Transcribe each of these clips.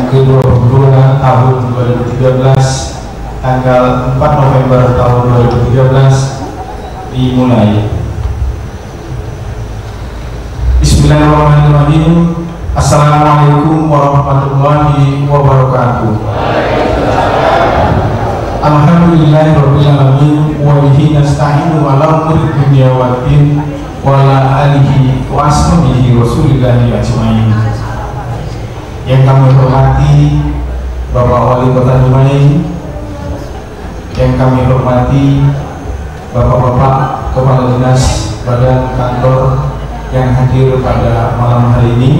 yang ke-22 tahun 2013, tanggal 4 November tahun 2013 dimulai. Bismillahirrahmanirrahim. Assalamualaikum warahmatullahi wabarakatuh. Alhamdulillahirrahmanirrahim. Wa bihi nasta'inu ala umuri dunya waddin wa ala alihi wa ashabihi rasulillahi ajma'in. Yang kami hormati Bapak Wali Kota Dumai, yang kami hormati Bapak-bapak Kepala Dinas Badan Kantor yang hadir pada malam hari ini,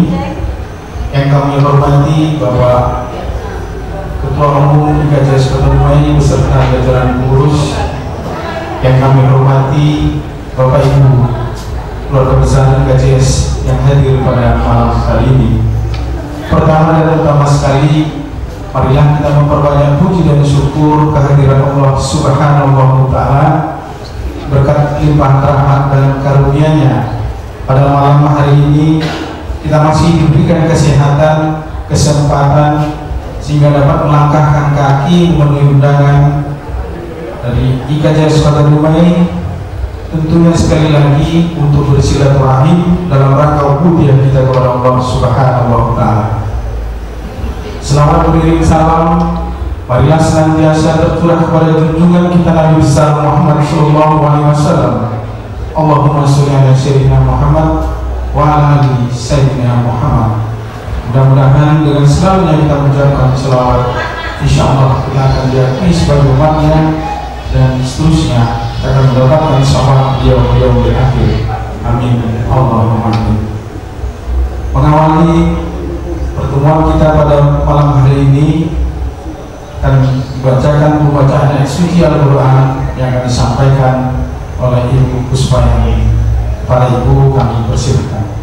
yang kami hormati Bapak Ketua Umum IKJS Kota Dumai beserta jajaran pengurus, yang kami hormati Bapak Ibu keluarga besar IKJS yang hadir pada malam hari ini. Pertama dan utama sekali, marilah kita memperbanyak puji dan syukur kehadiran Allah Subhanahu wa Ta'ala, berkat limpahan rahmat dan karunia-Nya. Pada malam hari ini kita masih diberikan kesehatan, kesempatan sehingga dapat melangkahkan kaki memenuhi undangan dari IKJS Kota Dumai, tentunya sekali lagi untuk bersilaturahim dalam rangka ubudiyah kita kepada Allah Subhanahu wa Ta'ala. Selamat beriring salam, marilah senantiasa tercurah kepada junjungan kita Nabi besar Muhammad sallallahu alaihi wasallam. Allahumma sholli ala sayyidina Muhammad wa ala ali sayyidina Muhammad. Mudah-mudahan dengan selalunya kita mengucapkan selawat, insyaallah kita akan diakui sebagai umatnya, dan seterusnya kita akan mendapatkan syafaat beliau di akhir. Amin Allahumma amin. Mengawali pertemuan kita pada malam hari ini akan dibacakan pembacaan ayat suci Al-Quran yang akan disampaikan oleh Ibu Kusmayani. Para Ibu kami persilakan.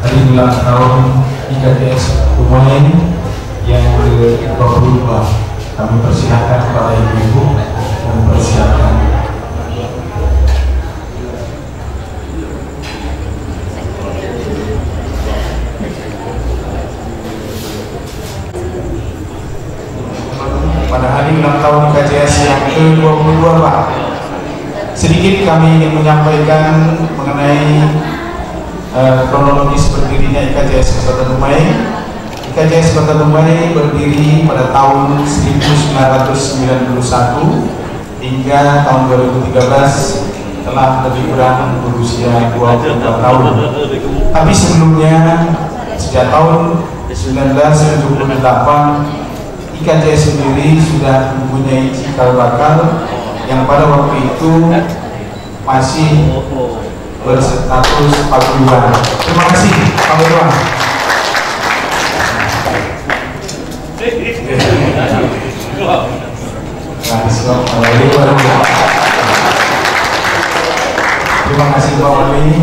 hari ulang tahun IKTS Dumai yang ke-22. Kami persilakan kepada ibu-ibu mempersiapkan. Pada hari ulang tahun IKTS yang ke-22, Pak, sedikit kami ingin menyampaikan mengenai kronologis berdirinya IKTS Kota Dumai. IKTS Kota Dumai berdiri pada tahun 1991 hingga tahun 2013 telah lebih kurang berusia 24 tahun. Tapi sebelumnya sejak tahun 1978 IKTS sendiri sudah mempunyai cikal bakal yang pada waktu itu masih berstatus paguyuban. Terima kasih Pak Irwan. Terima kasih Pak Wali.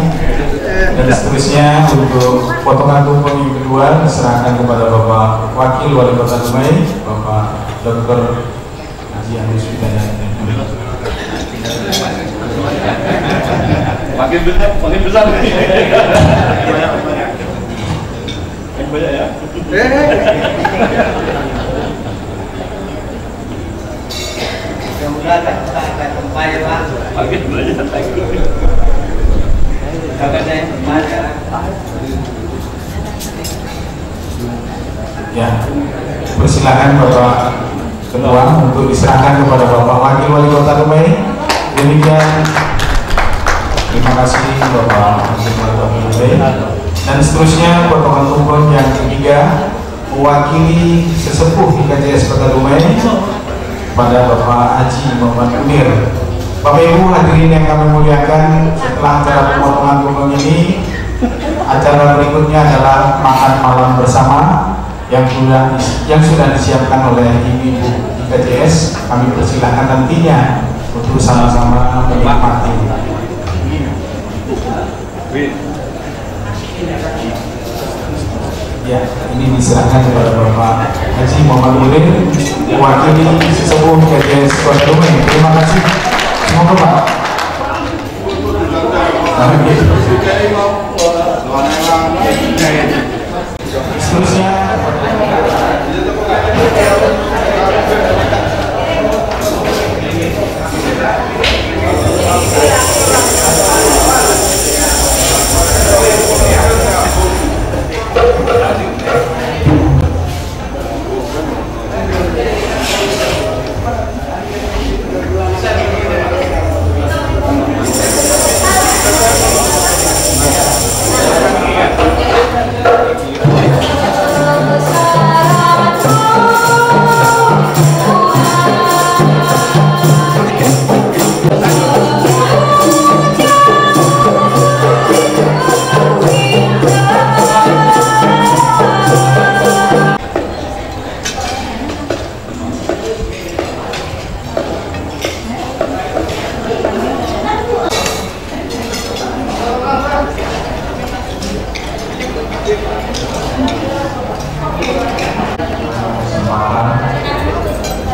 Dan seterusnya untuk potongan tumpeng yang kedua diserahkan kepada Bapak Wakil Wali Kota Dumai, Bapak Dr. Haji Andus Widayat. Makin besar nih. Banyak ya. Semoga tak tempat ya Pak. Makin banyak. Kakak saya tempat ya. Ya, persilakan Bapak Ketua untuk diserahkan kepada Bapak Wakil Wali Kota Dumai. Demikian. Terima kasih Bapak Wakil Wali Kota Dumai. Dan seterusnya potongan tumpeng yang ketiga mewakili sesepuh IKTS Kota Dumai pada Bapak Haji Muhammad Munir. Bapak Ibu hadirin yang kami muliakan, setelah acara pemotongan tumpeng ini, acara berikutnya adalah makan malam bersama yang sudah disiapkan oleh ibu-ibu IKTS. Kami persilahkan nantinya untuk sama-sama menikmati. Ya, ini diserahkan kepada Bapak Haji Muhammad Munir mewakili sesepuh IKTS Kota Dumai. Terima kasih. Semoga Pak. Seterusnya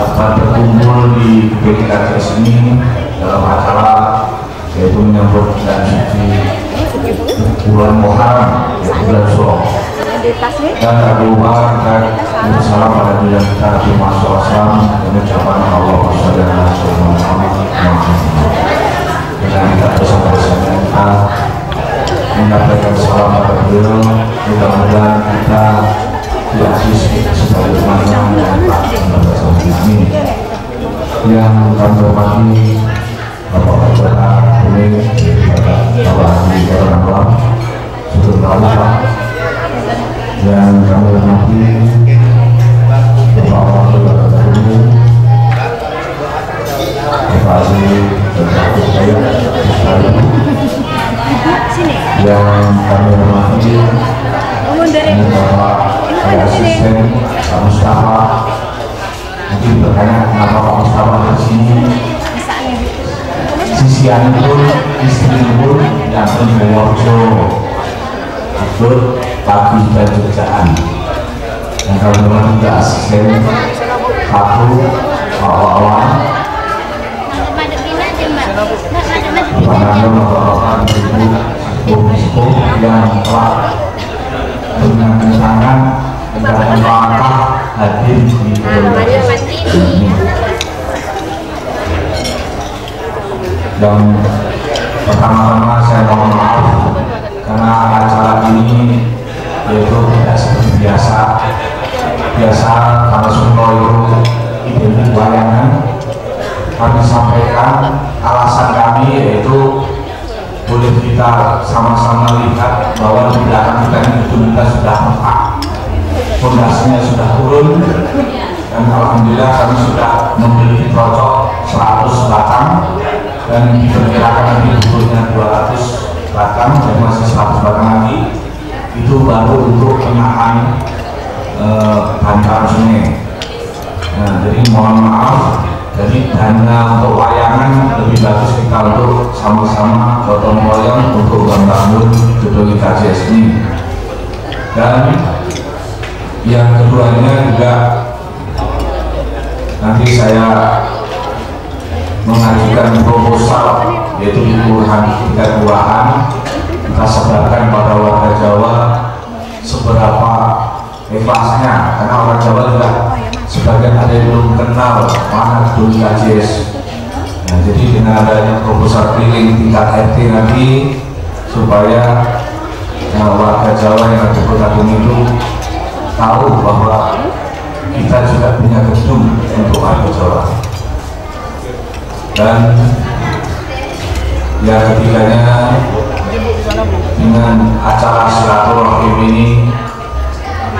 dapat berkumpul di IKTS ini dalam acara yaitu menyambut bulan suci bulan Muharram, bulan Syawal. Dan tak lupa kita bersalam pada diri kita di Masya dan ucapan Allah dengan kita bersama-sama kita menyampaikan salam pada beliau. Mudah-mudahan kita diasih sebagaimana yang bersama kami yang kami hormati Bapak Ketua Kuning, Bapak Haji Orang Sudah Bapak yang kami hormati Bapak Wakil Kota Kuning, Bapak Haji yang kami hormati Bapak Asisten Pak Mustafa. Mungkin bertanya kenapa Pak Mustafa di sini. Sisian pun, istri pun yang Purworejo itu disebut Pagi dan Kerjaan. Yang kami hormati juga asisten satu awal-awal Bapak-bapak ibu-ibu yang telah dengan sangat dan langkah hadir di ini. Dan pertama-tama saya mohon maaf karena acara ini yaitu tidak seperti biasa. Kalau Sumro itu identik wayangan, kami sampaikan alasan kami yaitu boleh kita sama-sama lihat bahwa di belakang kita ini gedung kita sudah retak, fondasinya sudah turun, dan alhamdulillah kami sudah memiliki projok 100 batang dan diperkirakan nanti butuhnya 200 batang dan masih 100 batang lagi. Itu baru untuk penahan bantaran sungai. Nah, jadi mohon maaf, jadi dana untuk wayangan lebih bagus kita untuk sama-sama gotong royong untuk membangun gedung IKJS ini. Dan yang keduanya juga nanti saya mengajukan proposal yaitu di kelurahan kita sebarkan pada warga Jawa seberapa ikhlasnya, karena orang Jawa juga sebagian ada yang belum kenal mana gedung IKJS. Nah, jadi dengan adanya proposal keliling tingkat RT nanti supaya warga Jawa yang ada di Kota Bumi itu tahu bahwa kita juga punya gedung untuk warga Jawa. Dan yang ketiganya, dengan acara silaturahim ini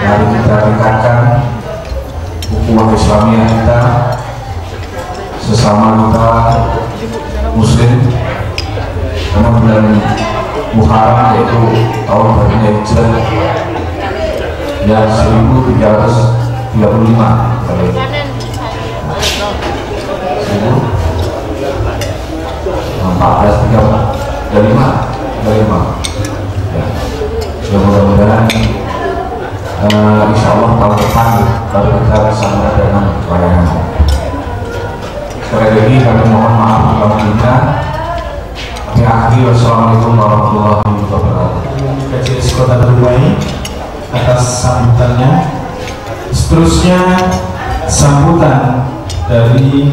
mari kita tingkatkan ukhuwah Islamiyah kita sesama kita Muslim, karena bulan Muharram yaitu tahun barunya Hijrah yang 1335 ya, mudah-mudahan insya Allah tahun depan baru kita bisa mengadakan pelayanan. Sekali lagi kami mohon maaf apabila kami akhiri. Wassalamualaikum warahmatullahi wabarakatuh. IKJS Kota Dumai atas sambutannya. Seterusnya sambutan dari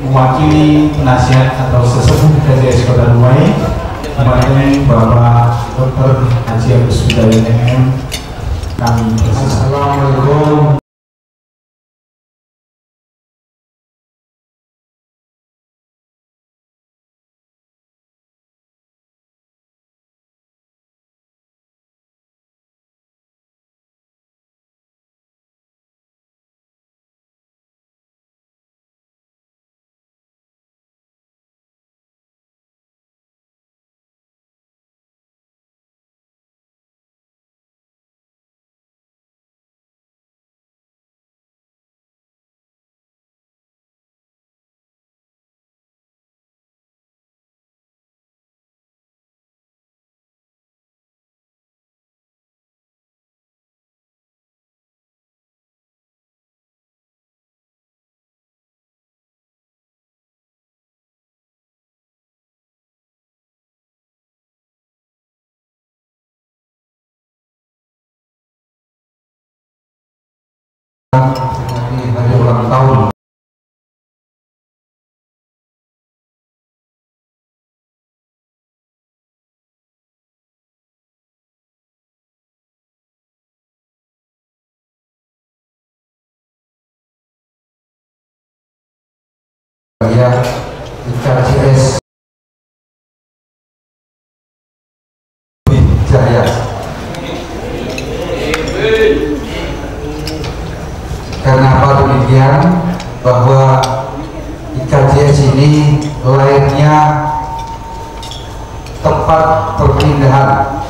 mewakili penasihat atau sesepuh IKJS Kota Dumai, kemarin Bapak Dr. Haji Agus Widayat MM. Kami Assalamualaikum. Hari ulang tahun ya IKJS Jaya. Kenapa demikian? Bahwa IKJS ini lahirnya tempat perpindahan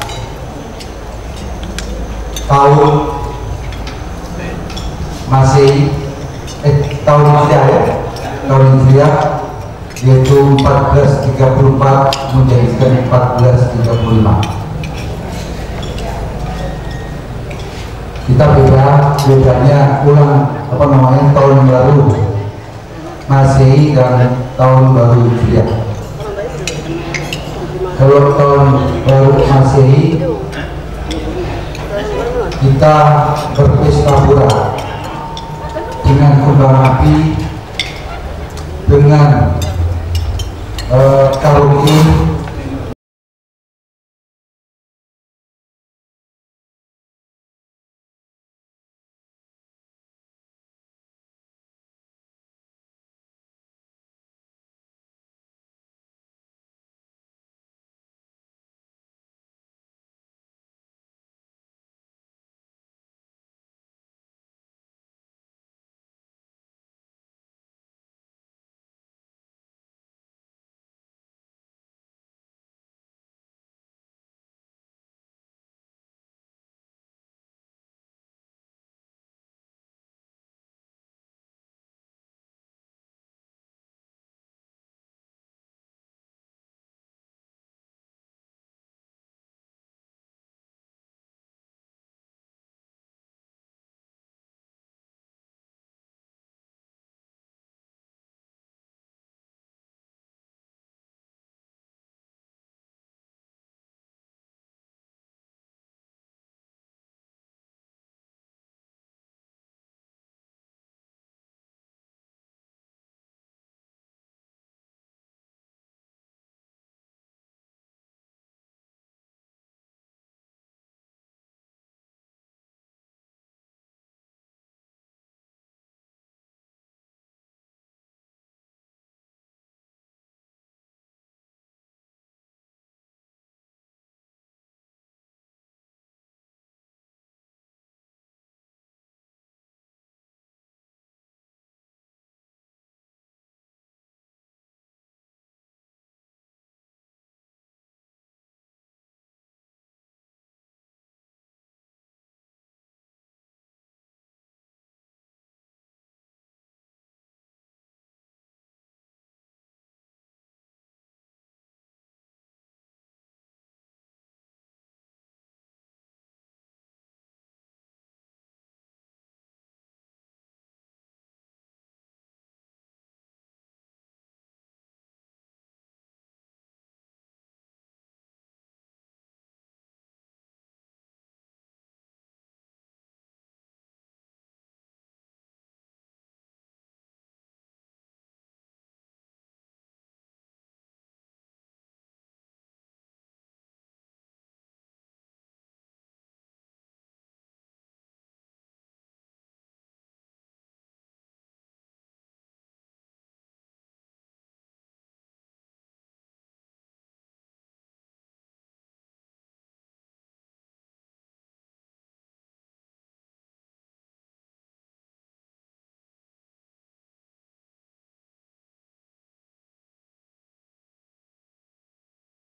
tahun tahun Hijriah yaitu 1434 menjadikan 1435. Kita bedanya tahun baru Masehi dan tahun baru Hijriah. Kalau tahun baru Masehi kita berpesta pura dengan kembang api, dengan karaoke,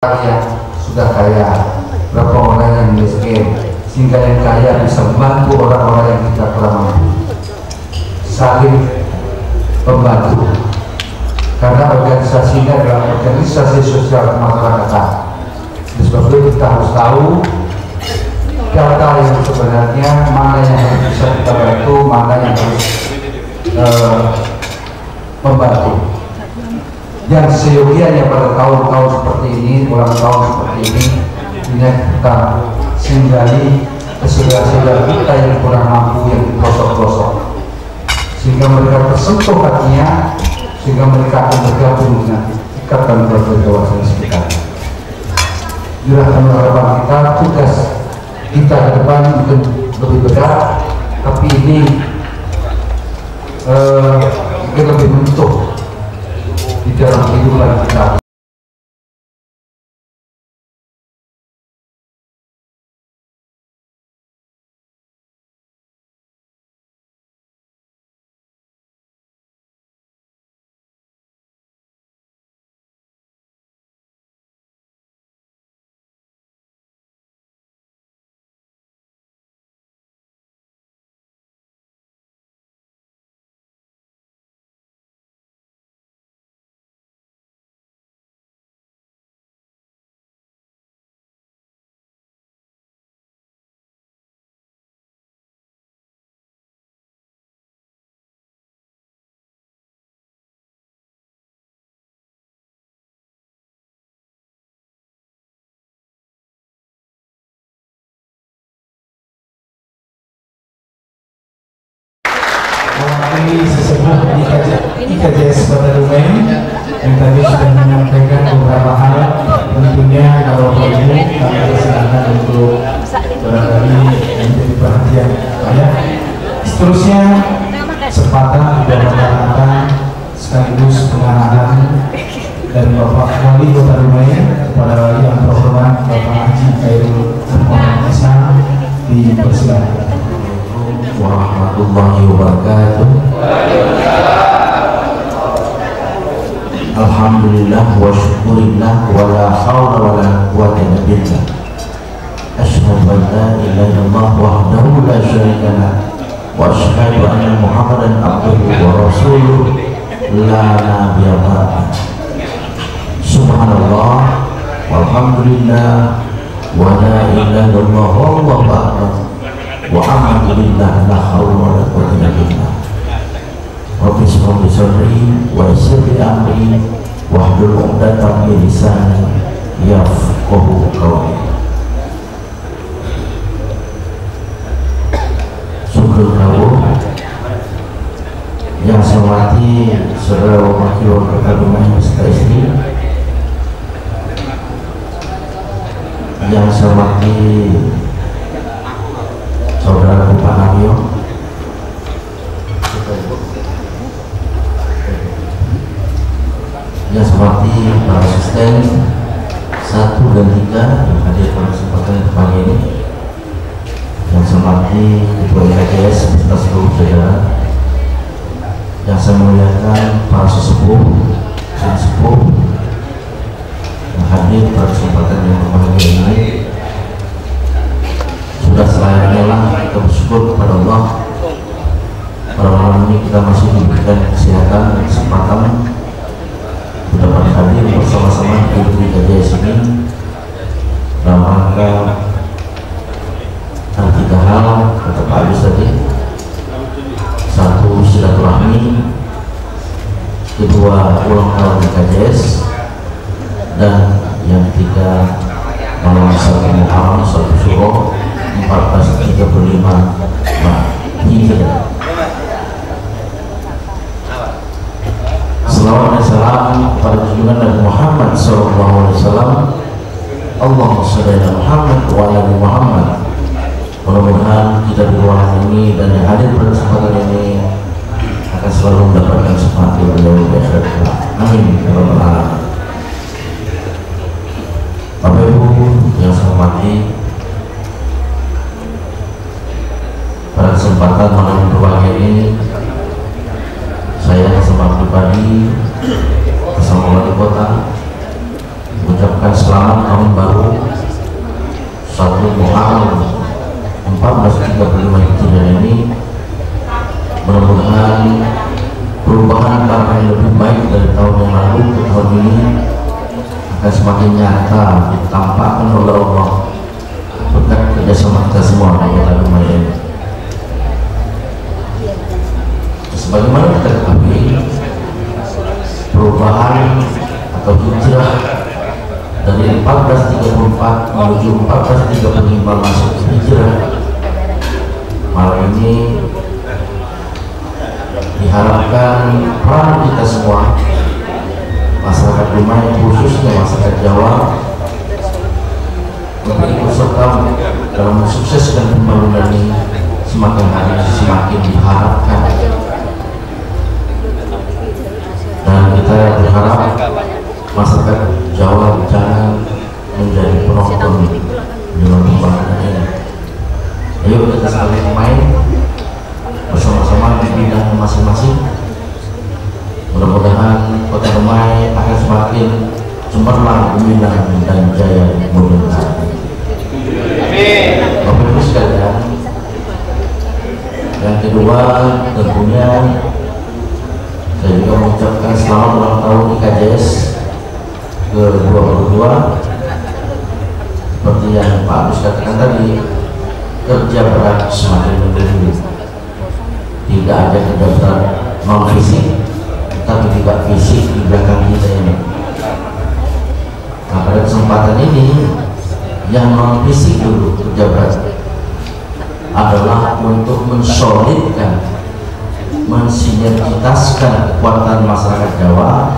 yang sudah kaya, berapa orang yang miskin, sehingga yang kaya bisa membantu orang-orang yang tidak kurang mampu, saling membantu. Karena organisasi ini adalah organisasi sosial kemasyarakatan. Sebab itu kita harus tahu data yang sebenarnya, mana yang harus bisa kita bantu, mana yang harus membantu. Yang seyogianya pada tahun-tahun seperti ini, ulang tahun seperti ini kita singgahi saudara-saudara kita yang kurang mampu, yang di pelosok-pelosok, sehingga mereka tersentuh hatinya, sehingga mereka akan bergabung dengan ikatan keluarga dewasa sekitar. Inilah harapan kita. Tugas kita ke depan mungkin lebih berat, tapi ini mungkin lebih menentuh di dalam kehidupan kita. mewakili sesepuh IKJS Kota Dumai yang tadi sudah menyampaikan beberapa hal. Tentunya kalau perlu kami persilakan untuk barangkali menjadi perhatian saya. Seterusnya kesempatan dan perkenalkan sekaligus pengarahan dari Bapak Wali Kota Dumai kepada Wali yang terhormat Bapak Haji Khairul Islam, dipersilakan. Warahmatullahi wabarakatuh. Alhamdulillah wa syukurillah wa la hawla wa la quwwata illa billah. Asyhadu an la ilaha illallah wahdahu la syarika lah wa asyhadu anna Muhammadan abduhu wa rasuluh la nabiyya ba'da. Subhanallah walhamdulillah wa la ilaha illallah wallahu akbar wa alhamdulillah la haula wa la quwwata illa billah. Rabbi shrah li sadri wa yassir li amri wahlul 'uqdatam min lisani yafqahu qawli. Syukur rawuh yang saya hormati saudara wakil Kota Dumai beserta istri, yang saya hormati saudara Bapak Naryo, yang saya hormati para asisten 1 dan 3 yang hadir pada kesempatan pagi ini, yang saya hormati Ketua IKJS beserta seluruh jajaran, yang saya muliakan para sesepuh yang hadir pada kesempatan yang berbahagia ini. Sudah selayaknya lah kita bersyukur kepada Allah pada malam ini kita masih diberikan kesehatan dan kesempatan dapat hadir bersama-sama di IKJS ini dalam rangka ada 3 hal kata Pak Agus tadi. 1, silaturahmi, 2, ulang tahun IKJS, dan yang 3, malam 1 Muharram 1 Syuro 1435 Hijriah. Salawat dan salam kepada junjungan Nabi Muhammad SAW. Allahumma shalli ala Muhammad wa ala ali Muhammad. Mudah-mudahan kita di ruangan ini dan yang hadir pada kesempatan ini akan selalu mendapatkan sesuatu yang luar biasa. Amin ya rabbal alamin. Bapak Ibu yang saya hormati, pada kesempatan malam berbahagia ini saya bersama pribadi bersama wali kota mengucapkan selamat tahun baru 1 Muharram 1435 Hijriah ini. Mudah-mudahan perubahan yang lebih baik dari tahun yang lalu ke tahun ini akan semakin nyata ditampakkan oleh Allah berkat kerjasama kita semua di Kota Dumai ini. Sebagaimana kita ketahui, perubahan atau hijrah dari 1434 menuju 1435 masuk hijrah malam ini diharapkan peran kita semua, masyarakat Dumai khususnya masyarakat Jawa, untuk ikut serta dalam mensukseskan pembangunan ini semakin hari semakin diharapkan. Dan kita berharap masyarakat Jawa jangan menjadi penonton dalam pembangunan ini. Ayo kita saling main bersama-sama di bidang masing-masing. Mudah-mudahan Kota Dumai akan semakin cemerlang, gemilang dan jaya mudah-mudahan. Amin. Bapak Ibu sekalian, yang kedua tentunya saya juga mengucapkan selamat ulang tahun IKJS ke-22. Seperti yang Pak Agus katakan tadi, kerja berat semakin menggeliat. Tidak ada kerja berat non fisik, tapi juga fisik di belakang kita ini. Nah, pada kesempatan ini yang non fisik dulu kerja berat adalah untuk mensolidkan mensinergitaskan kekuatan masyarakat Jawa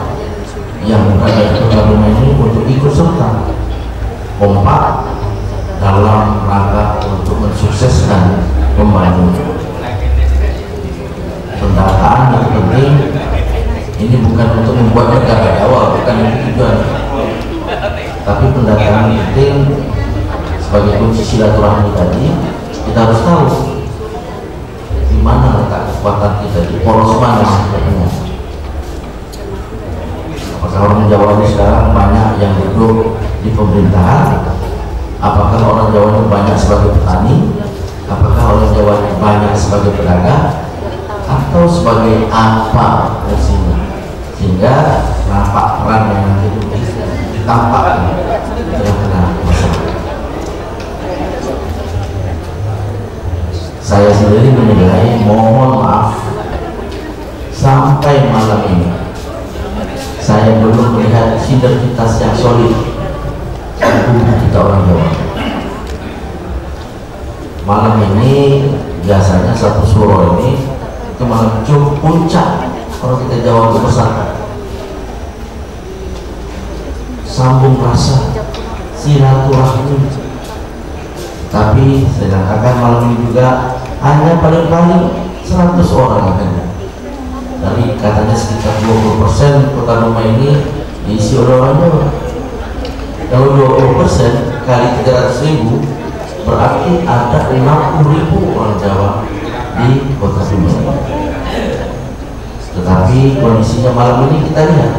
yang berada di Kota Rumah ini untuk ikut serta kompak dalam rangka untuk mensukseskan pembangunan. Pendataan yang penting ini bukan untuk membuat negara Jawa, bukan itu tujuan, tapi pendataan penting sebagai kunci silaturahmi tadi. Kita harus tahu di mana letak kekuatan kita, di poros mana sebenarnya. Apakah orang Jawa ini sekarang banyak yang duduk di pemerintahan? Apakah orang Jawa ini banyak sebagai petani? Apakah orang Jawa ini banyak sebagai pedagang? Atau sebagai apa fungsinya? Sehingga nampak peran yang nanti tampak di tengah-tengah masyarakat. Saya sendiri menilai, mohon maaf, sampai malam ini saya belum melihat sinergitas yang solid di kita orang Jawa. Malam ini biasanya satu suro ini itu malam puncak kalau kita Jawa itu bersatu, sambung rasa silaturahmi. Tapi saya katakan malam ini juga hanya paling-paling 100 orang akan. Dari katanya sekitar 20% Kota Rumah ini diisi oleh orang Jawa. Kalau 20% kali 300.000 berarti ada 60.000 orang Jawa di Kota Rumah ini. Tetapi kondisinya malam ini kita lihat,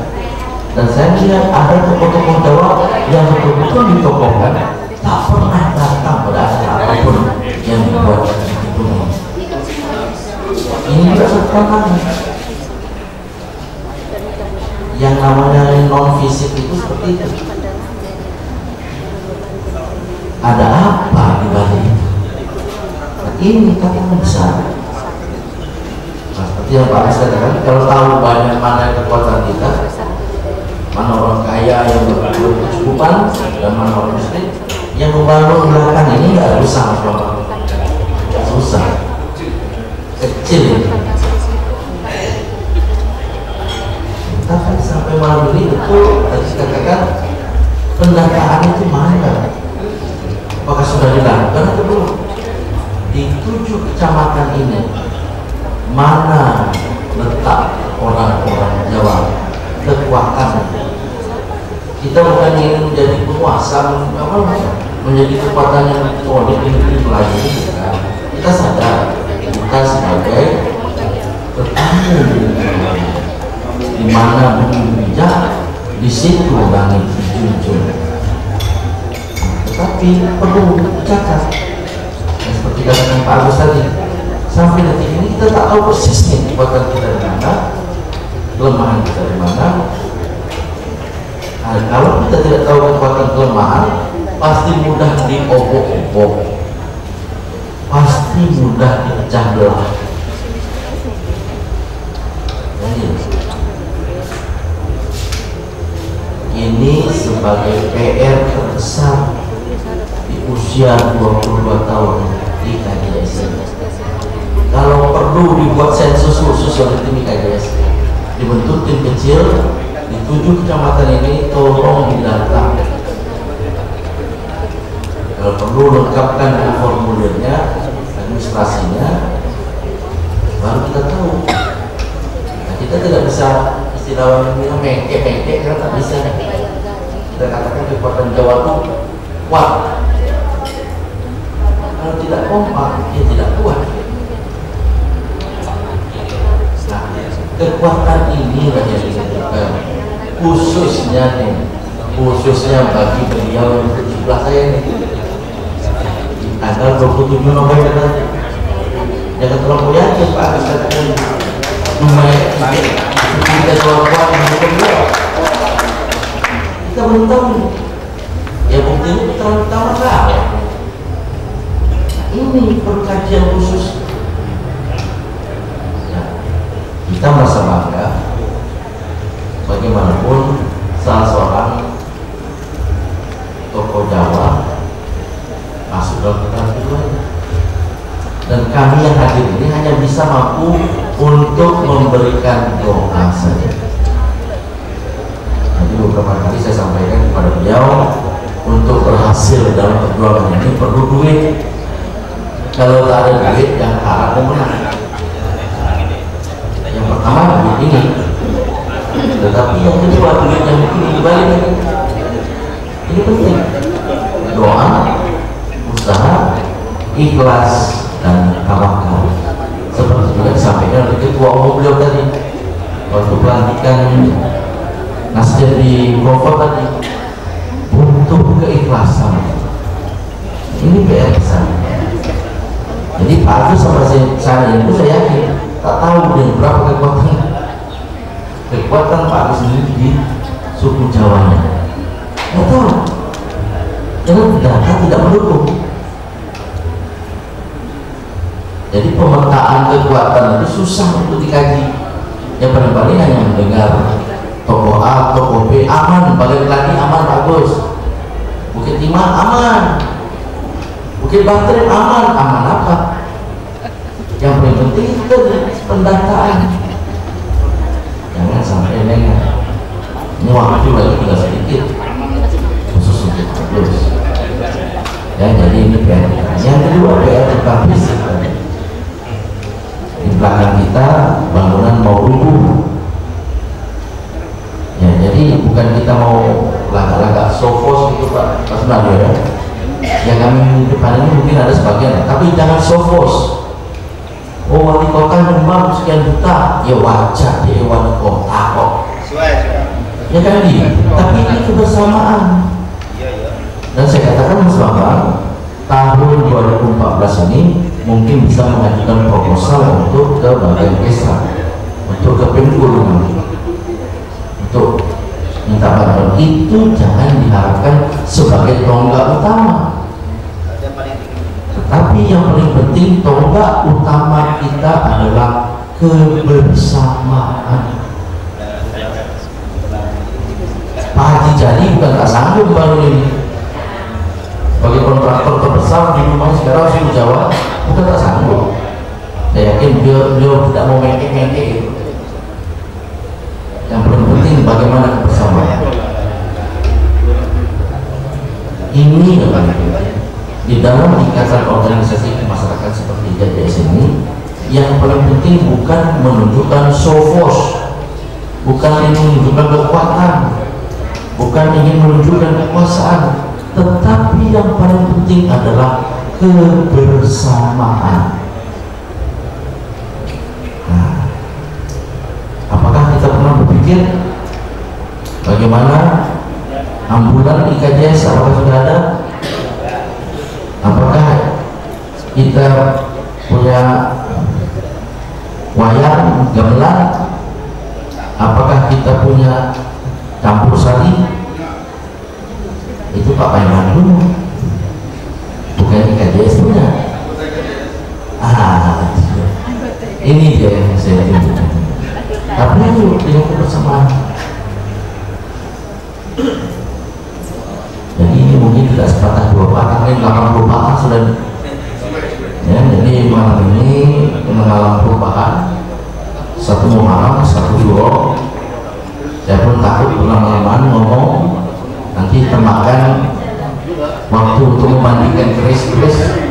dan saya lihat ada tokoh-tokoh Jawa yang betul-betul ditokohkan, tak pernah datang pada acara apapun yang dibuat itu. Ini juga terkadang yang namanya non fisik itu seperti itu. Ada apa di balik itu? Nah, ini kata besar. Nah, seperti yang Pak Aris katakan, kalau tahu banyak mana kekuatan kita, mana orang kaya yang berkecukupan dan mana orang miskin, yang membangun belakang ini nggak usah, susah, kecil. Tapi sampai malam ini betul tadi katakan pendataan itu mana? Apakah sudah dilakukan atau belum? Di 7 kecamatan ini mana letak orang-orang Jawa kekuatan? Kita bukan ingin menjadi penguasa, menjadi kekuatan yang solid ini lagi. Kita sadar kita sebagai tetamu di mana bumi bijak, di situ langit dijunjung. Tetapi perlu dicatat, seperti katakan Pak Agus tadi, sampai detik ini kita tak tahu persis nih kekuatan kita di mana, kelemahan kita di mana. Nah, kalau kita tidak tahu kekuatan kelemahan, pasti mudah diobok-obok, pasti mudah dipecah belah. Ini sebagai PR terbesar di usia 22 tahun di KJS. Kalau perlu dibuat sensus khusus oleh tim KJS, dibentuk tim kecil di 7 kecamatan ini, tolong didata. Kalau perlu lengkapkan dengan formulirnya, administrasinya, baru kita tahu. Nah, kita tidak bisa istilahnya mengke-mengke, karena tak bisa. Kita katakan kekuatan Jawa itu kuat. Kalau tidak kompak, dia tidak kuat. Nah, kekuatan ini yang dibutuhkan khususnya bagi beliau yang di sebelah saya nih, tanggal 27 November nanti. Jangan terlalu yakin Pak Agus katakan kita terlalu kuat mendukung beliau. Kita belum tahu. Ya bukti itu putra utama kalah. Ini perlu kajian khusus. Ya, kita merasa bangga. Bagaimanapun salah seorang tokoh Jawa masuk dalam putaran kedua, dan kami yang hadir ini hanya bisa mampu untuk memberikan doa saja. Jadi beberapa kali saya sampaikan kepada beliau, untuk berhasil dalam perjuangan ini perlu duit. Kalau tak ada duit, yang harap menang. Yang pertama duit ini, tetapi yang kedua duit yang ini dibalik lagi. Ini penting. Doa, usaha, ikhlas, dan tawakal. Seperti juga disampaikan oleh ketua umum beliau tadi waktu pelantikan Nasdem di Bogor tadi, butuh keikhlasan. Ini PR besar. Jadi Pak Agus sama saya itu saya yakin tak tahu dengan berapa kekuatan Pak Agus sendiri di suku Jawanya. Nggak tahu. Karena data tidak mendukung. Jadi pemetaan kekuatan itu susah untuk dikaji. Yang paling-paling hanya mendengar tokoh A, tokoh B aman, balik lagi aman bagus. Bukit Timah aman, Bukit Banteng aman, aman apa? Yang paling penting itu pendataan. Jangan sampai lengah. Ini waktu lagi tinggal sedikit, khusus untuk bagus. Ya, jadi ini PR. Yang kedua PR tentang fisik. Di belakang kita bangunan mau rubuh. Ya, jadi bukan kita mau lagak-lagak sofos gitu Pak Sunaryo ya. Yang kami depan ini mungkin ada sebagian, tapi jangan sofos. Oh, wali kota nyumbang sekian juta, ya wajar dia wali kota kok. Ya kan gitu. Tapi ini kebersamaan. Dan saya katakan Mas Bambang, tahun 2014 ini mungkin bisa mengajukan proposal untuk ke bagian desa, untuk ke Pemkul, untuk minta bantuan. Itu jangan diharapkan sebagai tonggak utama, tetapi yang paling penting tonggak utama kita adalah kebersamaan. Pak Haji Jadi bukan tak sanggup bangun ini sebagai kontraktor terbesar di rumah sekarang di Jawa, bukan tak sanggup. Saya yakin beliau tidak mau mengkek-mengkek gitu. Yang paling penting bagaimana kebersamaan. Ini yang paling penting. Di dalam ikatan organisasi masyarakat seperti IKJS ini, yang paling penting bukan menunjukkan sofos, bukan ingin menunjukkan kekuatan, bukan ingin menunjukkan kekuasaan, tetapi yang paling penting adalah kebersamaan. Nah, apakah kita pernah berpikir bagaimana ambulan IKJS? Apakah sudah ada? Apakah kita punya wayang gamelan? Apakah kita punya campur sari? Itu Pak Paiman dulu, bukan IKJS punya. Ini dia yang saya tunjukkan. Tapi itu dengan kebersamaan. Jadi ini mungkin tidak sepatah dua patah, ini 80 patah sudah. Ya, jadi malam ini mengalami perubahan. Satu Muharram, satu Syuro. Saya pun takut lama-lama ngomong nanti termakan waktu untuk memandikan keris-keris.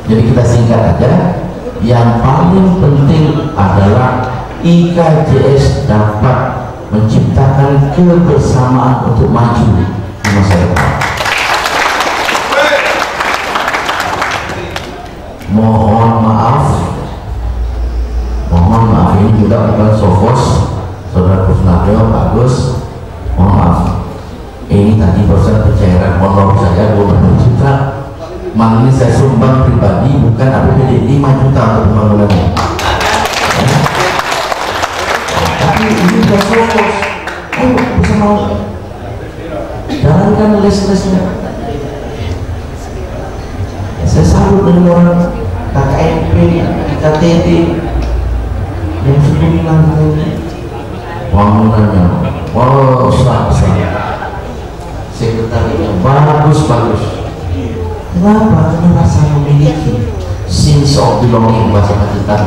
Jadi kita singkat aja. Yang paling penting adalah IKJS dapat menciptakan kebersamaan untuk maju di masa depan. Mohon maaf ini juga bukan sofos Saudara Kusnaryo, Pak Agus, mohon maaf. Ini tadi barusan pencairan honor saya 20 juta. Mang ini saya sumbang pribadi, bukan APBD, 5 juta untuk pembangunannya. Tapi ini bukan sofos. Ayo bisa mau jalankan les-lesnya. Saya salut dengan orang KKMP, KTT yang sebelum nanti bangunannya, wow, besar. Sekretariatnya bagus. Kenapa? Karena saya memiliki sense of belonging bahasa Pacitan.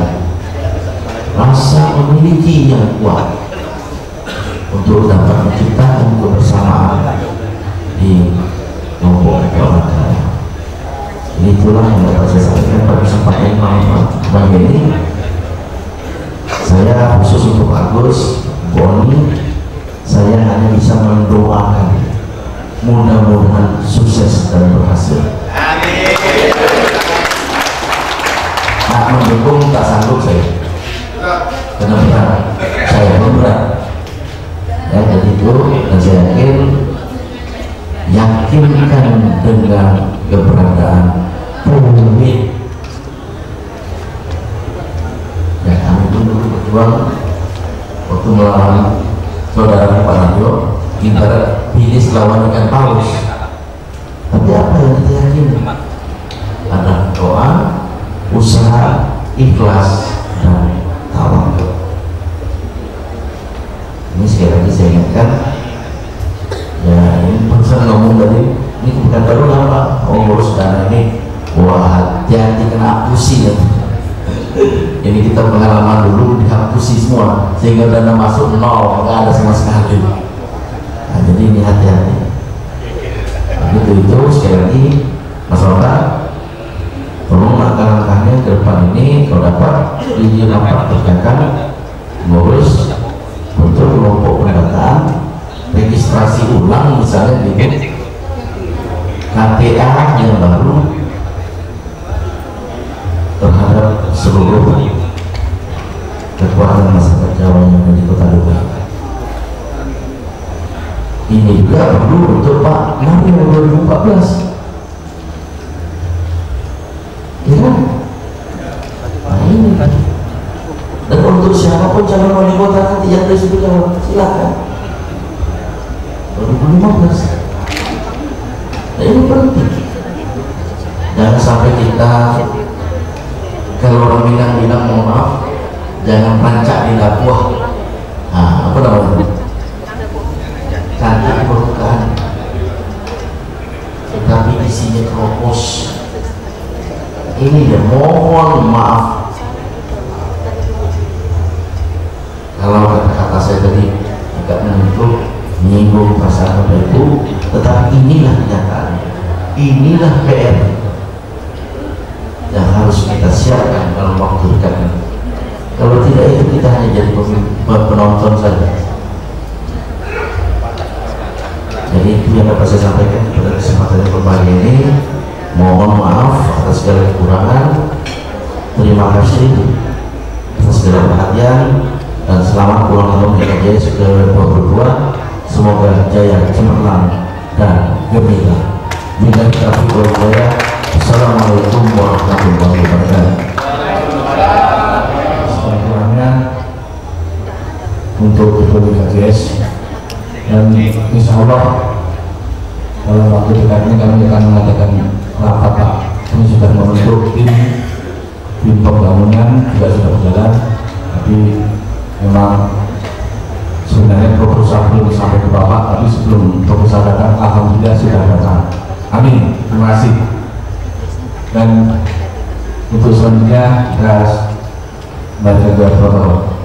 rasa memiliki yang kuat untuk dapat menciptakan kebersamaan di kelompok keluarga. Itulah yang dapat saya sampaikan pada kesempatan malam ini. Saya khusus untuk Agus, Boni, saya hanya bisa mendoakan mudah-mudahan sukses dan berhasil. Nah, mendukung tak sanggup saya, karena berat, saya pun berat. Ya, jadi itu, dan saya yakinkan dengan keberadaan Pulmit. Ya, kami pun dulu berjuang waktu melawan saudara Pak Nadio, ibarat bilis lawan ikan paus. Tapi apa yang kita yakini? Ada doa, usaha, ikhlas, dan tawakal. Ini sekali lagi saya ingatkan, ya ini pesan ngomong tadi, ini bukan baru apa, ngurus dana ini, wah hati-hati kena apusi ya. Ini kita pengalaman dulu dihapusi semua, sehingga dana masuk nol, nggak ada sama sekali. Nah, jadi ini hati-hati. Itu sekali lagi Mas Roka, tolong langkah-langkahnya ke depan ini kalau dapat kerjakan, ngurus untuk kelompok pendataan, registrasi ulang misalnya di KTA yang baru terhadap seluruh kekuatan masyarakat Jawa yang ada di Kota Dubai. Ini juga perlu untuk Pak Mario 2014, ya kan? Nah ini, dan untuk siapapun calon wali kota nanti yang tersebut silakan 2015. Nah ini penting, jangan sampai kita, kalau orang bilang mohon maaf, jangan rancak di dakwah. Nah, apa namanya? Cantik permukaan, tetapi isinya keropos. Ini ya mohon maaf kalau kata-kata saya tadi agak menyentuh, menyinggung perasaan Bapak Ibu, tetapi inilah kenyataannya, inilah PR yang harus kita siapkan dalam waktu dekat ini. Kalau tidak, itu kita hanya jadi penonton saja. Jadi itu yang dapat saya sampaikan pada kesempatan yang berbahagia ini. Mohon maaf atas segala kekurangan. Terima kasih atas segala perhatian, dan selamat ulang tahun DKJS ke-22. Semoga jaya, cemerlang, dan gembira. Bila kita berjaya. Assalamualaikum warahmatullahi wabarakatuh. Sekurang-kurangnya untuk ketua DKJS, dan insya Allah dalam waktu dekat ini kami akan mengadakan rapat Pak. Kami sudah membentuk tim pembangunan, juga sudah berjalan, tapi memang sebenarnya proposal belum sampai ke Bapak, tapi sebelum proposal datang alhamdulillah sudah datang. Amin, terima kasih. Dan untuk selanjutnya kita baca doa protokol.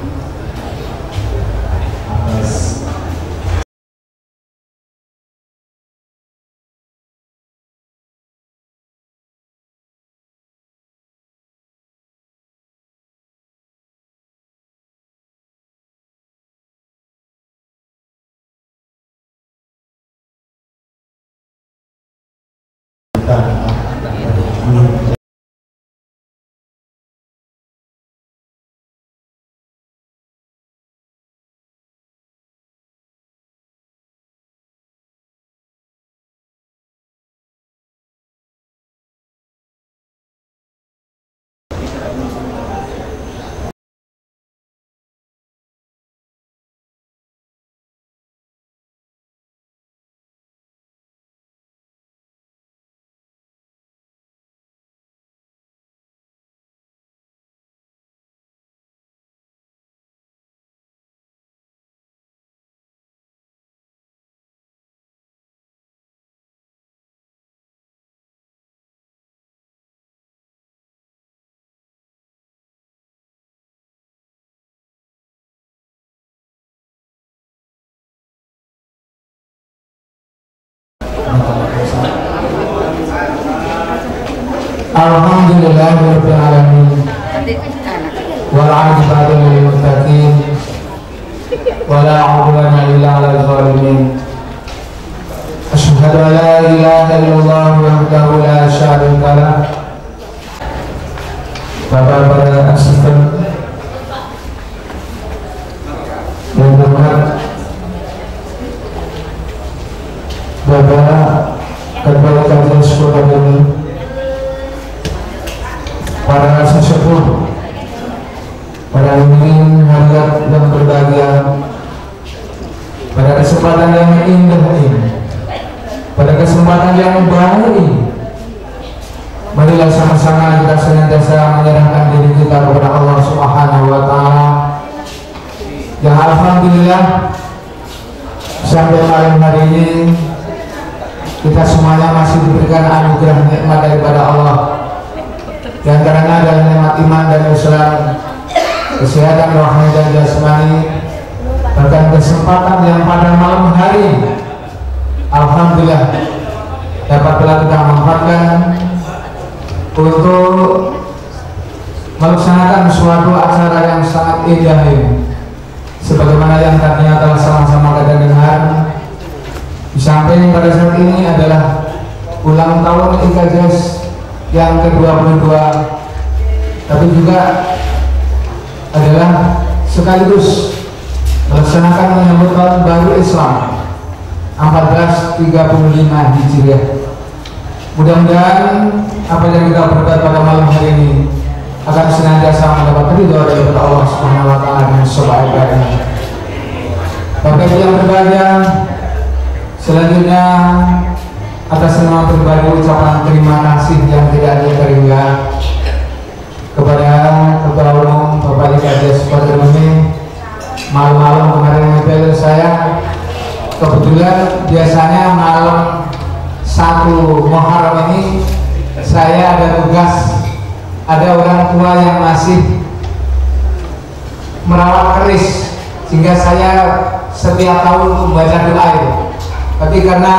Alhamdulillahirabbil alamin. Wal 'aqibatu lil muttaqin. Wala 'udwana illa 'alal zalimin. Asyhadu an la ilaha illallah wahdahu la syarika lah. Bapak-bapak asisten yang hormat Bapak Ketua Kajian Sekolah ini, para sesepuh, para hadirin hadirat yang berbahagia, pada kesempatan yang indah ini, pada kesempatan yang baik ini, marilah sama-sama kita senantiasa menyerahkan diri kita kepada Allah Subhanahu wa Ta'ala, yang alhamdulillah sampai malam hari ini kita semuanya masih diberikan anugerah nikmat daripada Allah. Di antaranya adalah nikmat iman dan Islam, kesehatan rohani dan jasmani, bahkan kesempatan yang pada malam hari alhamdulillah dapatlah kita manfaatkan untuk melaksanakan suatu acara yang sangat indah ini. Sebagaimana yang tadinya telah sama-sama kita dengar, di samping pada saat ini adalah ulang tahun IKJS yang ke-22, tapi juga adalah sekaligus melaksanakan menyambut tahun baru Islam 1435 Hijriah. Mudah-mudahan apa yang kita berbuat pada malam hari ini akan senantiasa mendapat ridho dari Allah Subhanahu wa Ta'ala dengan sebaik-baiknya. Bapak Ibu yang berbahagia, selanjutnya atas nama pribadi ucapan terima kasih yang tidak terhingga kepada Ketua Umum Bapak IKJS Kota Demi. Malam-malam kemarin ngepel saya, kebetulan biasanya malam 1 Muharram ini saya ada tugas, ada orang tua yang masih merawat keris, sehingga saya setiap tahun membaca doa itu. Tapi karena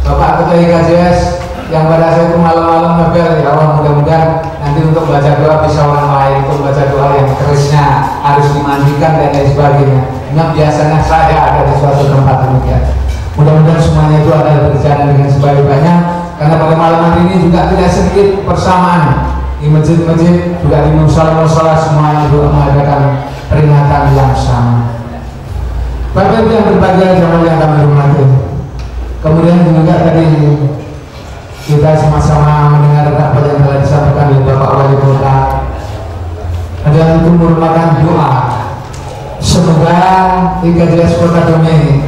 Bapak Ketua IKJS yang pada saya itu malam-malam ngabel, ya Allah mudah-mudahan nanti untuk baca doa bisa orang lain, untuk baca doa yang kerisnya harus dimandikan dan lain sebagainya. Nah biasanya saya ada di suatu tempat demikian. Mudah-mudahan semuanya itu adalah berjalan dengan sebaik-baiknya, karena pada malam hari ini juga tidak sedikit persamaan di masjid-masjid, juga di musala-musala semuanya juga mengadakan peringatan yang sama. Bapak Ibu yang berbahagia jamaah yang kami hormati, kemudian juga tadi kita sama-sama mendengar apa yang telah disampaikan oleh Bapak Wali Kota, dan untuk merupakan doa semoga IKJS Kota Demi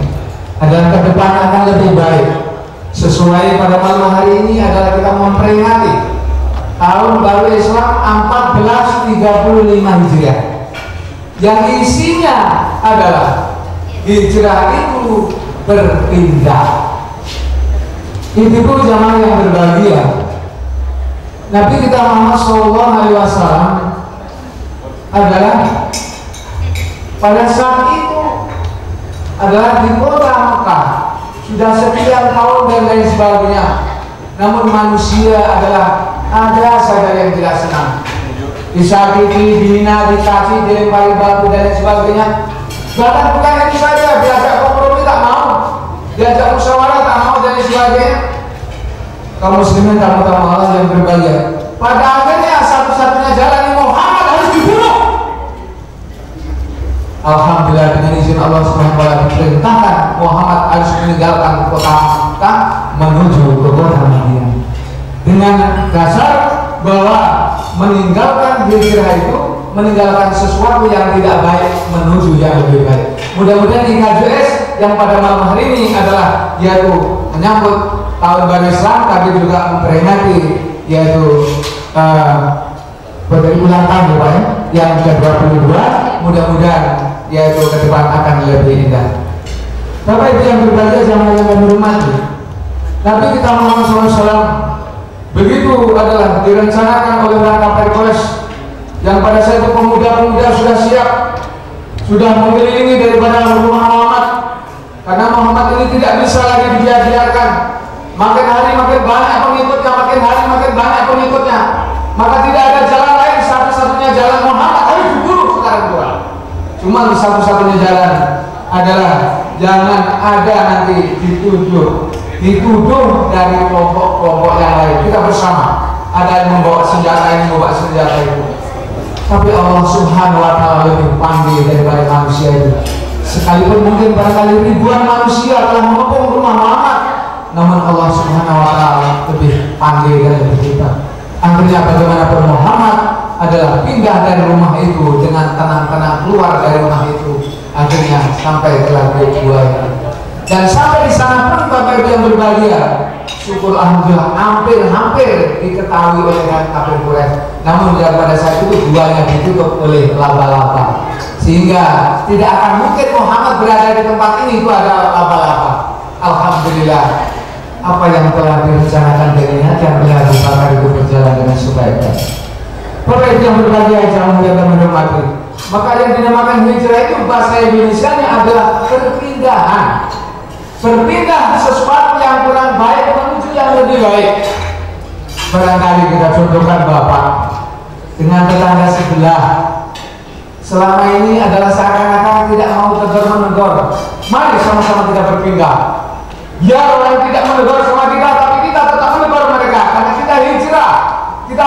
adalah ke depan akan lebih baik. Sesuai pada malam hari ini adalah kita memperingati tahun baru Islam 1435 Hijriah, yang isinya adalah hijrah itu berpindah. Ibu jamaah yang berbahagia, Nabi kita Muhammad SAW adalah pada saat itu adalah di kota Mekah sudah sekian tahun dan lain sebagainya, namun manusia adalah ada saja yang tidak senang, disakiti, dihina, dicaci, dilempari batu dan lain sebagainya. Bahkan bukan itu saja, diajak kompromi tak mau, diajak musyawarah tak mau dan lain sebagainya. Kaum muslimin tamu Allah yang berbahagia, pada akhirnya satu-satunya jalan Muhammad harus dibunuh. Alhamdulillah dengan izin Allah Subhanahu wa Ta'ala diperintahkan Muhammad harus meninggalkan kota Mekah menuju ke kota Madinah, dengan dasar bahwa meninggalkan hijrah itu meninggalkan sesuatu yang tidak baik menuju yang lebih baik. Mudah-mudahan IKJS yang pada malam hari ini adalah yaitu menyambut tahun baru Islam, tapi juga memperingati yaitu ulang tahun yang ke-22. Mudah-mudahan yaitu ke depan akan lebih indah. Bapak Ibu yang berbahagia jamaah yang kami hormati, Nabi kita Muhammad SAW begitu adalah direncanakan oleh orang kafir Quraisy yang pada saat itu pemuda-pemuda sudah siap, sudah mengelilingi daripada rumah Muhammad, karena Muhammad ini tidak bisa lagi dibiarkan makin hari makin banyak pengikutnya, makin hari makin banyak pengikutnya. Maka tidak ada jalan lain, satu-satunya jalan Muhammad harus dibunuh sekarang juga. Cuma satu-satunya jalan adalah jangan ada nanti dituduh dari kelompok-kelompok yang lain. Kita bersama, ada yang membawa senjata, yang membawa senjata itu. Tapi Allah Subhanahu wa Ta'ala lebih pandai daripada manusia itu. Sekalipun mungkin barangkali ribuan manusia telah mengepung rumah Muhammad, namun Allah Subhanahu wa Ta'ala lebih pandai dari kita. Akhirnya bagaimanapun Muhammad adalah pindah dari rumah itu dengan tenang-tenang keluar dari rumah itu. Akhirnya sampai ke Gua Buaya. Dan sampai di sana pun Bapak Ibu yang berbahagia, syukur alhamdulillah hampir diketahui oleh kafir Quraisy. Namun pada saat itu guanya ditutup oleh laba-laba, sehingga tidak akan mungkin Muhammad berada di tempat ini itu ada laba-laba. Alhamdulillah, apa yang telah direncanakan darinya dan oleh Abu Bakar itu berjalan dengan sebaik-baiknya. Bapak Ibu yang berbahagia, jangan lupa menghormati. Maka yang dinamakan hijrah itu bahasa Indonesianya adalah perpindahan. Berpindah sesuatu yang kurang baik menuju yang lebih baik. Barangkali kita contohkan Bapak dengan tetangga sebelah, selama ini adalah seakan-akan tidak mau tegur-menegur. Mari sama-sama kita berpindah. Ya, orang tidak menegur sama kita, tapi kita tetap menegur mereka karena kita hijrah, kita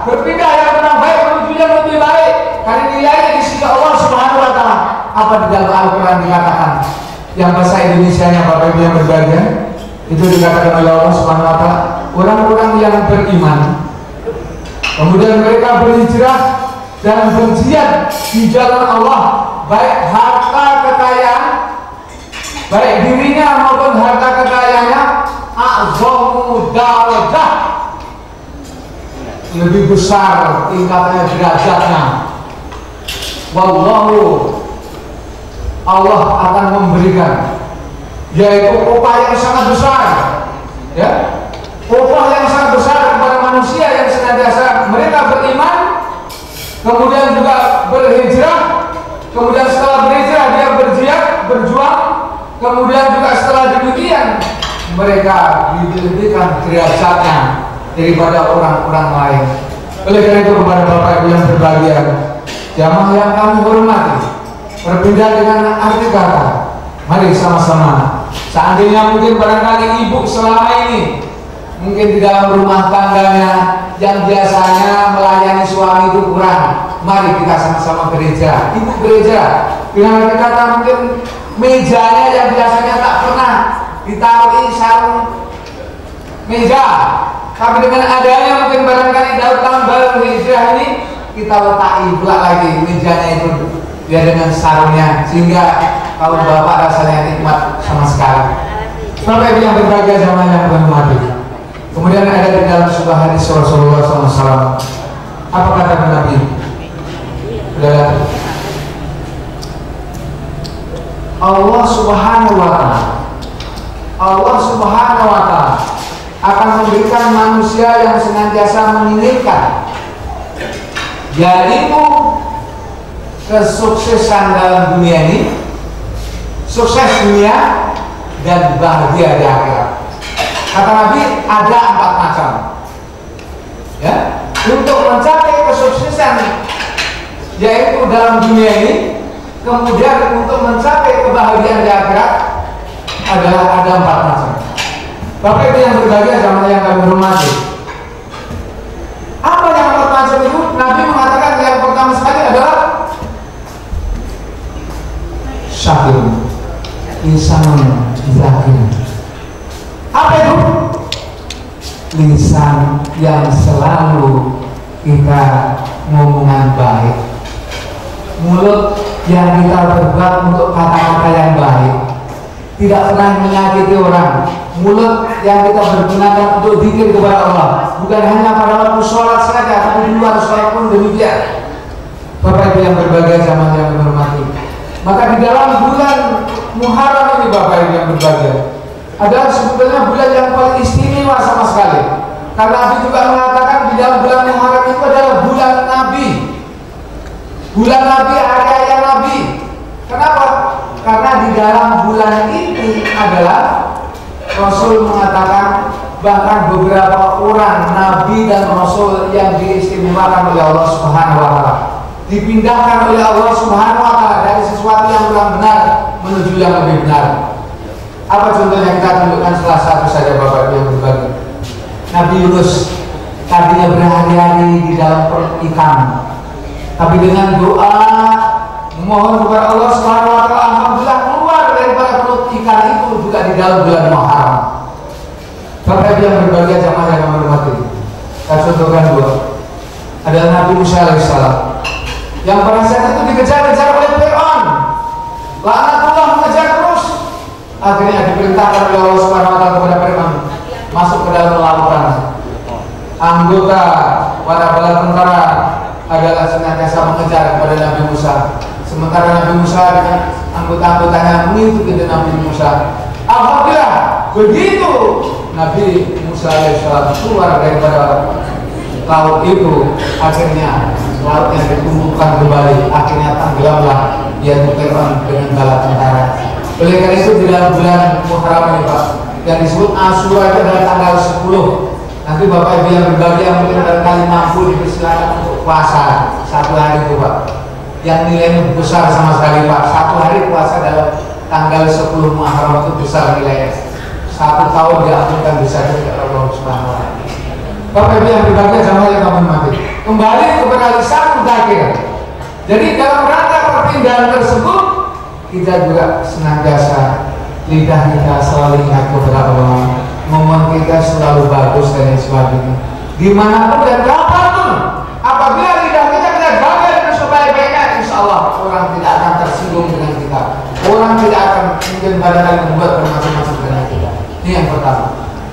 berpindah yang kurang baik menuju yang lebih baik. Karena nilainya di sisi Allah Subhanahu wa Ta'ala. Apa di dalam Al-Quran dikatakan? Yang bahasa Indonesianya Bapak Ibu yang berbahagia, itu dikatakan oleh Allah Subhanahu wa Ta'ala, orang-orang yang beriman kemudian mereka berhijrah dan berjihad di jalan Allah, baik harta kekayaan, baik dirinya maupun harta kekayaannya, a'zamu darajah, lebih besar tingkatnya derajatnya. Wallahu, Allah akan memberikan, yaitu upah yang sangat besar, ya, upah yang sangat besar kepada manusia yang senantiasa mereka beriman, kemudian juga berhijrah, kemudian setelah berhijrah dia berjihad, berjuang, kemudian juga setelah demikian mereka diberikan derajatnya daripada orang-orang lain. Oleh karena itu kepada Bapak Ibu yang berbahagia, jamaah yang kami hormati, berpindah dengan arti kata, mari sama-sama. Seandainya mungkin barangkali ibu selama ini mungkin di dalam rumah tangganya yang biasanya melayani suami itu kurang, mari kita sama-sama gereja. Ibu gereja dengan arti kata mungkin mejanya yang biasanya tak pernah ditaruhi sarung meja, tapi dengan adanya mungkin barangkali dalam tahun baru hijrah ini kita letakkan pula lagi mejanya itu dia dengan sarungnya, sehingga kalau Bapak rasanya nikmat sama sekali. Bapak Ibu yang berbahagia sama yang berhormati. Kemudian ada di dalam sebuah hadis Rasulullah SAW. Apa kata Nabi? Allah Subhanahu wa Ta'ala akan memberikan manusia yang senantiasa menginginkan, yaitu kesuksesan dalam dunia ini, sukses dunia dan bahagia di akhirat. Kata Nabi ada 4 macam, ya, untuk mencapai kesuksesan yaitu dalam dunia ini, kemudian untuk mencapai kebahagiaan di akhirat adalah ada 4 macam. Bapak Ibu yang berbahagia sama yang kami hormati, apa yang 4 macam itu? Nabi mengatakan yang pertama sekali adalah syakir, lisanun zakin. Apa itu? Lisan yang selalu kita ngomongan baik, mulut yang kita berbuat untuk kata-kata yang baik, tidak pernah menyakiti orang, mulut yang kita bergunakan untuk zikir kepada Allah, bukan hanya pada waktu sholat saja, tapi di luar sholat pun demikian. Bapak Ibu yang berbahagia sama yang menghormati, maka di dalam bulan Muharram ini Bapak Ibu yang berbahagia adalah sebetulnya bulan yang paling istimewa sama sekali, karena Nabi juga mengatakan di dalam bulan Muharram itu adalah bulan Nabi, hari-hari Nabi. Kenapa? Karena di dalam bulan ini adalah Rasul mengatakan bahkan beberapa orang nabi dan rasul yang diistimewakan oleh Allah Subhanahu wa taala dipindahkan oleh Allah Subhanahu wa taala dari sesuatu yang kurang benar menuju yang lebih benar. Apa contohnya? Kita tunjukkan salah satu saja Bapak yang berbagi. Nabi Yunus tadinya berhari-hari di dalam perut ikan, tapi dengan doa memohon kepada Allah Subhanahu wa taala, alhamdulillah keluar daripada perut ikan itu juga di dalam bulan Muharram. Bapak yang berbahagia jamaah yang hormati, kita contohkan dua. Adalah Nabi Musa alaihissalam yang pada saat itu dikejar-kejar oleh Fir'aun, laknatullah mengejar terus. Akhirnya diperintahkan oleh Allah Subhanahu wa taala kepada Fir'aun masuk ke dalam lautan. Anggota para bala tentara adalah senantiasa mengejar kepada Nabi Musa, sementara Nabi Musa dengan anggota-anggotanya mengikuti Nabi Musa. Alhamdulillah begitu Nabi Musa alaihissalam keluar daripada laut itu, akhirnya lautnya ditumbuhkan kembali, akhirnya tenggelamlah dia Fir'aun dengan bala tentara. Oleh karena itu di dalam bulan Muharram ini Pak, yang disebut Asyura itu adalah tanggal 10. Nanti Bapak Ibu yang berbahagia mungkin barangkali mampu dipersilakan untuk puasa satu hari itu Pak, yang nilainya besar sama sekali Pak. Satu hari puasa dalam tanggal 10 Muharram itu besar nilainya. 1 tahun diampunkan bisa dari Allah Subhanahu wa taala. Bapak Ibu yang berbahagia jamaah yang kami hormati, kembali kepada lisan mudzakkir. Jadi dalam rangka perpindahan tersebut kita juga senantiasa lidah kita selalu ingat kepada Allah, momen kita selalu bagus dan sebagainya. Dimanapun dan kapanpun, apabila lidah kita jaga dengan sebaik-baiknya, insya Allah orang tidak akan tersinggung dengan kita. Orang tidak akan mungkin barangkali membuat bermacam-macam dengan kita. Ini yang pertama.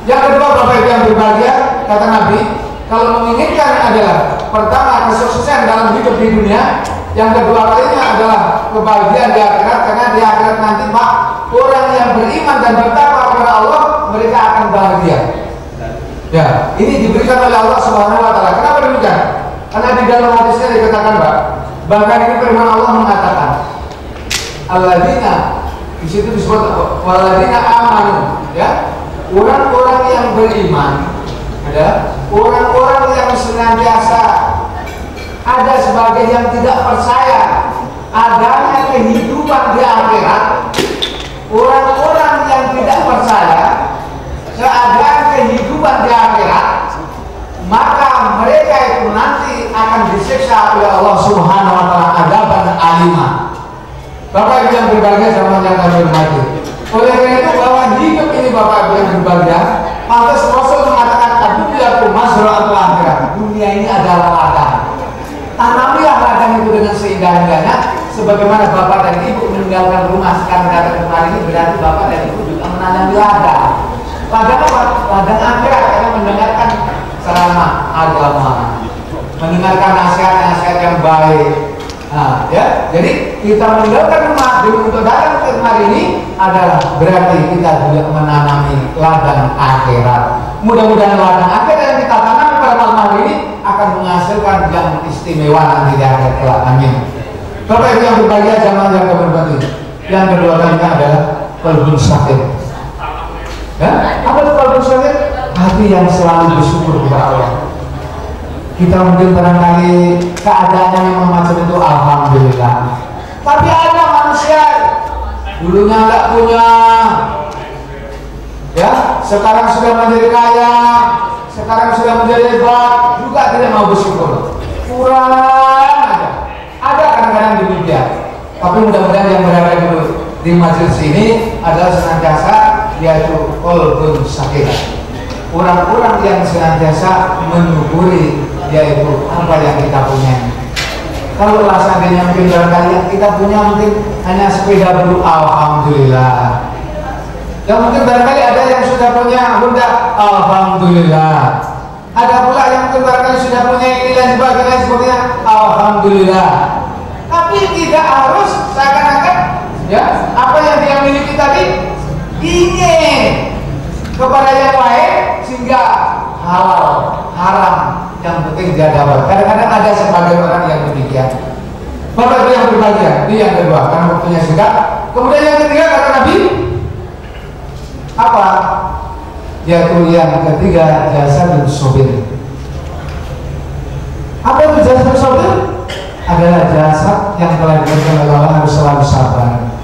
Yang kedua Bapak Ibu yang berbahagia, kata Nabi, kalau menginginkan adalah pertama kesuksesan dalam hidup di dunia, yang kedua kalinya adalah kebahagiaan di akhirat, karena di akhirat nanti Pak, orang yang beriman dan bertakwa kepada Allah mereka akan bahagia. Ya, ini diberikan oleh Allah Subhanahu wa taala. Kenapa demikian? Karena di dalam hadisnya dikatakan Pak, bahkan ini firman Allah mengatakan, alladzina, di situ disebut walladzina amanu, ya. Orang-orang yang beriman adalah orang-orang yang senantiasa ada sebagai yang tidak percaya adanya kehidupan di akhirat. Orang-orang yang tidak percaya keadaan kehidupan di akhirat, maka mereka itu nanti akan disiksa oleh Allah Subhanahu wa taala adzaban alimah. Bapak Ibu yang berbahagia sama yang kami hormati. Oleh karena itu bahwa hidup ini Bapak Ibu yang berbahagia, pantas Rasul mengatakan ad-dunya mazra'atul akhirat. Dunia ini adalah ladang. Tanamilah ladang itu dengan seindah-indahnya, sebagaimana Bapak dan Ibu meninggalkan rumah sekarang datang kemari ini, berarti Bapak dan Ibu juga menanami ladang. Ladang apa? Ladang akhirat, karena mendengarkan ceramah agama, mendengarkan nasihat-nasihat yang baik. Nah, ya, jadi kita meninggalkan rumah untuk datang ke kemari ini adalah berarti kita juga menanami ladang akhirat. Mudah-mudahan ladang akhirat yang kita tanam pada malam hari ini akan menghasilkan yang istimewa nanti di akhirat kelak. Amin. Bapak Ibu yang berbahagia jamaah yang berbahagia. Yang kedua kalinya adalah qalbun syakir. Ya, apa itu qalbun syakir? Hati yang selalu bersyukur kepada Allah. Kita mungkin barangkali keadaannya memang macam itu, alhamdulillah. Tapi ada manusia dulunya nggak punya, ya, sekarang sudah menjadi kaya, sekarang sudah menjadi hebat, juga tidak mau bersyukur. Kurang ada kadang-kadang demikian. Tapi mudah-mudahan yang berada di majelis ini adalah senantiasa yaitu qalbun syakir. Orang-orang yang senantiasa menyukuri yaitu apa yang kita punya. Kalau seandainya mungkin barangkali yang kita punya mungkin hanya sepeda baru, alhamdulillah. Yang mungkin barangkali ada yang sudah punya Honda, alhamdulillah. Ada pula yang mungkin barangkali sudah punya ini dan sebagainya, alhamdulillah. Tapi tidak harus seakan-akan ya apa yang dia miliki tadi ingin kepada yang lain sehingga halal haram yang penting dia dapat. Kadang-kadang ada sebagian orang yang demikian. Bapak Ibu yang berbahagia, ini yang kedua karena waktunya singkat. Kemudian yang ketiga kata Nabi apa? yaitu yang ketiga jasadun sobir. Apa itu jasad sobir? Adalah jasad yang telah diberikan oleh Allah harus selalu sabar.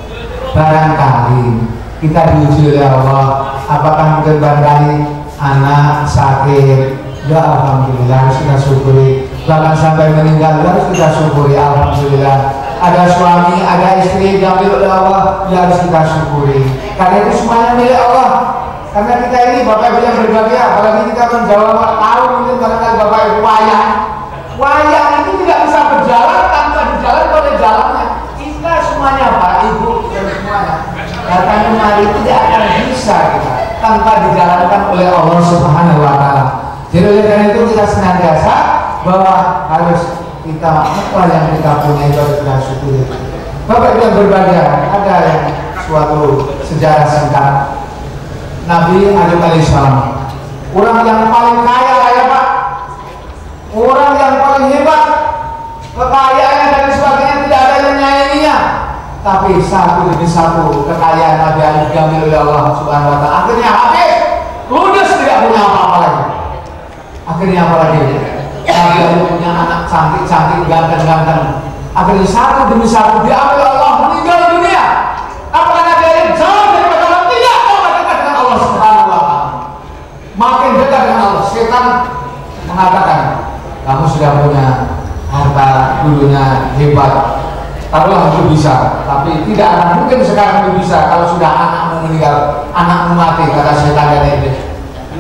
Barangkali kita diuji oleh Allah, apakah mungkin barangkali anak sakit, ya alhamdulillah harus kita syukuri. Bahkan sampai meninggal harus kita syukuri, alhamdulillah. Ada suami, ada istri diambil oleh Allah, ya harus kita syukuri. Karena itu semuanya milik Allah. Karena kita ini Bapak Ibu yang berbahagia, apalagi kita menjawab tahu mungkin barangkali Bapak Ibu wayang itu tidak bisa berjalan tanpa dijalan oleh jalannya. Kita semuanya Pak Ibu dan semuanya datang kemari tidak akan bisa kita tanpa dijalankan oleh Allah Subhanahu Wa Taala. Jadi oleh karena itu kita senantiasa bahwa harus kita apa yang kita punya itu harus kita syukuri. Bapak Ibu yang berbahagia, ada yang suatu sejarah singkat Nabi Ayub alaihissalam, orang yang paling kaya ya Pak, orang yang paling hebat, kekayaannya dan sebagainya tidak ada yang menyayanginya. Tapi satu demi satu kekayaan Nabi Ayub diambil oleh Allah Subhanahu Wa Taala. Akhirnya habis, ludes, tidak punya apa-apa lagi. Akhirnya apa lagi? Nabi Ayub punya anak cantik-cantik, ganteng-ganteng. Akhirnya satu demi satu diambil oleh Allah, meninggal dunia. Apakah Nabi Ayub jauh daripada Allah? Tidak, Allah dekat dengan Allah Subhanahu Wa Taala. Makin dekat dengan Allah. Setan mengatakan, kamu sudah punya harta dulunya hebat, taruhlah itu bisa, tapi tidak akan mungkin sekarang itu bisa kalau sudah anakmu meninggal, anakmu mati, kata setan dan iblis.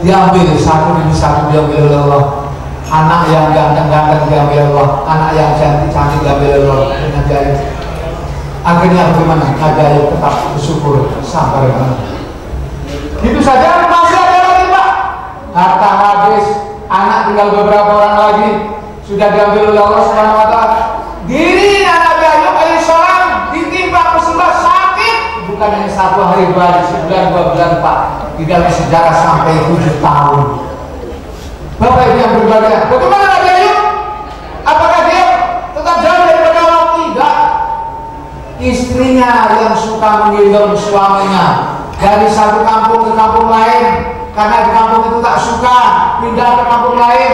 Diambil satu demi satu, diambil oleh Allah. Anak yang ganteng-ganteng diambil Allah, anak yang cantik-cantik diambil Allah. Akhirnya bagaimana? Nabi Ayub tetap bersyukur, sabar. Itu saja masih ada lagi Pak. Harta habis, anak tinggal beberapa orang lagi, sudah diambil oleh Allah Subhanahu Wa Taala. Diri Nabi Ayub alaihissalam ditimpa musibah sakit, bukan hanya 1 hari, 2 hari, sebulan, 2 bulan Pak. Di dalam sejarah sampai 7 tahun. Bapak Ibu yang berbahagia, bagaimana Nabi Ayub? Apakah dia tetap jauh daripada Allah? Tidak. Istrinya yang suka menggendong suaminya dari satu kampung ke kampung lain, karena di kampung itu tak suka, pindah ke kampung lain.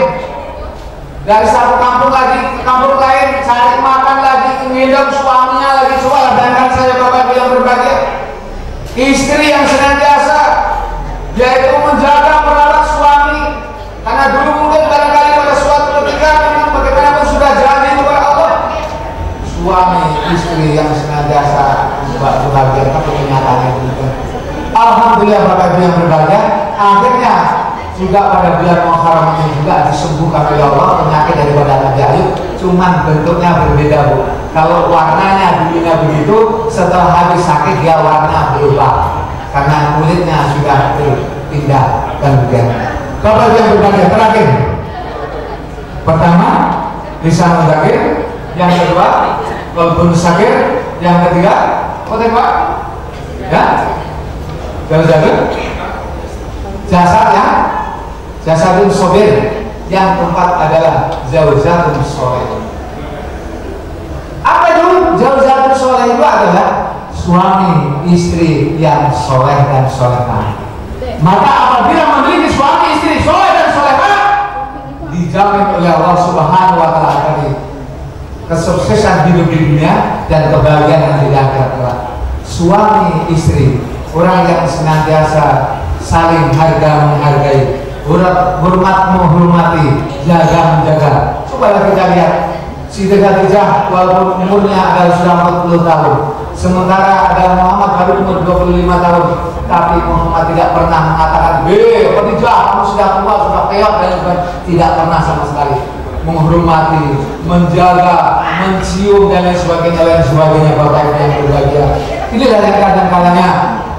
Dari satu kampung lagi ke kampung lain, cari makan lagi, menggendong suaminya lagi. Coba bayangkan saya Bapak Ibu yang berbahagia, istri yang senantiasa yaitu menjaga merawat suami, karena dulu mungkin barangkali pada suatu ketika memang bagaimanapun sudah janji kepada Allah. Suami istri yang senantiasa berbahagia, tapi kenyataannya bukan. Alhamdulillah Bapak Ibu yang berbahagia, akhirnya juga pada bulan Muharram ini juga disembuhkan oleh Allah penyakit daripada Nabi Ayub, cuman bentuknya berbeda Bu. Kalau warnanya dulunya begitu, setelah habis sakit dia warna berubah karena kulitnya sudah berpindah dan begitu. Bapak yang berbahagia, terakhir pertama lisan zakir, yang kedua qalbun sakir, yang ketiga apa Pak? Ya, yang zakir jasad yang jasadun sobir, yang keempat adalah zaujatun soleh. Apa itu zaujatun soleh? Itu adalah suami istri yang soleh dan solehah. Maka apabila memiliki suami istri soleh dan solehah, dijamin oleh Allah Subhanahu Wa Taala tadi kesuksesan hidup di dunia dan kebahagiaan di akhirat kelak. Suami istri, orang yang senantiasa saling harga menghargai, hormat menghormati, jaga menjaga. Coba kita lihat Siti Khadijah walaupun umurnya adalah sudah 40 tahun, sementara ada Muhammad baru umur 25 tahun, tapi Muhammad tidak pernah mengatakan, Khadijah kamu sudah tua, sudah peot, dan tidak pernah sama sekali. Menghormati, menjaga, mencium dan lain sebagainya. Bapak Ibu yang berbahagia, inilah yang kadang-kadangnya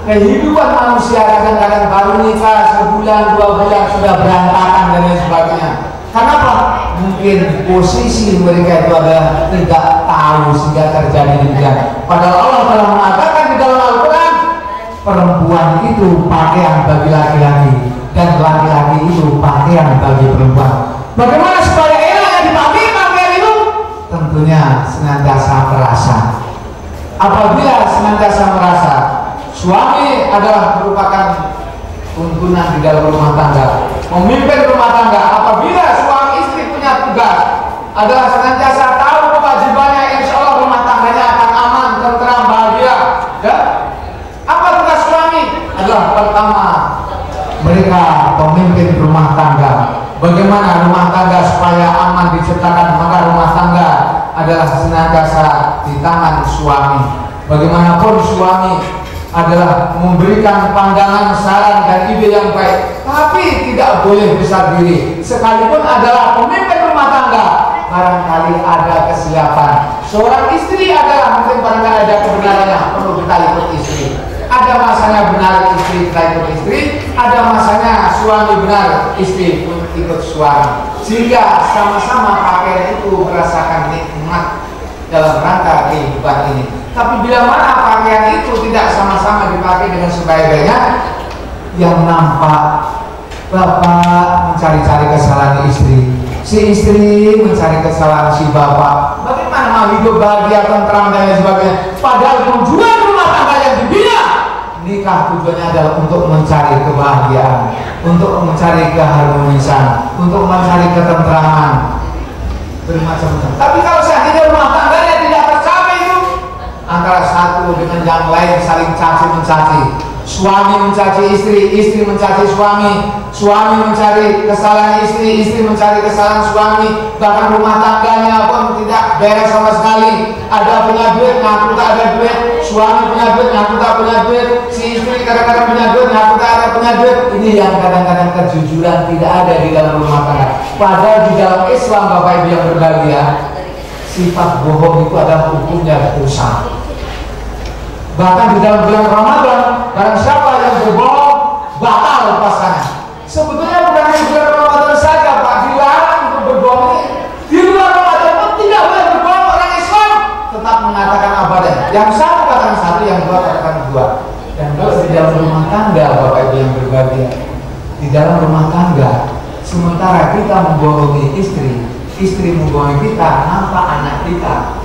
kehidupan manusia kadang-kadang baru nikah sebulan 2 bulan sudah berantakan dan lain sebagainya. Kenapa? Mungkin posisi mereka itu adalah tidak tahu sehingga terjadi demikian. Padahal Allah telah mengatakan di dalam Al-Quran, perempuan itu pakaian bagi laki-laki dan laki-laki itu pakaian bagi perempuan. Bagaimana supaya enak yang dipakai pakaian itu? Tentunya senantiasa merasa. Apabila senantiasa merasa suami adalah merupakan tuntunan di dalam rumah tangga, memimpin rumah tangga. Apabila suami istri punya tugas adalah senantiasa tahu kewajibannya, insya Allah rumah tangganya akan aman, tenteram, bahagia. Ya? Apa tugas suami? Adalah pertama, mereka pemimpin rumah tangga. Bagaimana rumah tangga supaya aman diciptakan? Maka rumah tangga adalah senantiasa di tangan suami. Bagaimanapun suami adalah memberikan pandangan, saran, dan ide yang baik, tapi tidak boleh besar diri. Sekalipun adalah pemimpin rumah tangga, barangkali ada kesilapan. Seorang istri adalah mungkin barangkali ada kebenarannya, perlu kita ikut istri. Ada masanya benar istri kita ikut istri, ada masanya suami benar istri ikut suami, sehingga sama-sama pakaian itu merasakan nikmat dalam rangka kehidupan ini. Tapi bila mana pakaian itu tidak sama-sama dipakai dengan sebaik-baiknya, yang nampak bapak mencari-cari kesalahan istri, si istri mencari kesalahan si bapak. Bagaimana mau hidup bahagia, tentram, dan lain sebagainya? Padahal tujuan rumah tangga yang dibina, nikah tujuannya adalah untuk mencari kebahagiaan, untuk mencari keharmonisan, untuk mencari ketentraman, bermacam-macam. Tapi kalau seandainya rumah tangganya tidak tercapai itu, antara satu dengan yang lain saling caci mencaci, suami mencaci istri, istri mencaci suami, suami mencari kesalahan istri, istri mencari kesalahan suami, bahkan rumah tangganya pun tidak beres sama sekali. Ada punya duit, ngaku tak ada duit, suami punya duit, ngaku tak punya duit, si istri kadang-kadang punya duit, ngaku tak ada punya duit. Ini yang kadang-kadang kejujuran tidak ada di dalam rumah tangga. Padahal di dalam Islam, Bapak Ibu yang berbahagia, sifat bohong itu adalah hukumnya dosa. Bahkan di dalam bulan Ramadan, barang siapa yang berbohong, batal puasanya. Sebetulnya bukan hanya bulan Ramadan saja, Pak, dilarang untuk berbohong. Di luar Ramadan pun tidak boleh berbohong. Orang Islam tetap mengatakan apa deh? Yang satu katakan satu, yang dua katakan dua. Dan kalau di dalam rumah tangga, Bapak Ibu yang berbahagia, di dalam rumah tangga, sementara kita membohongi istri, istri membohongi kita, nampak anak kita.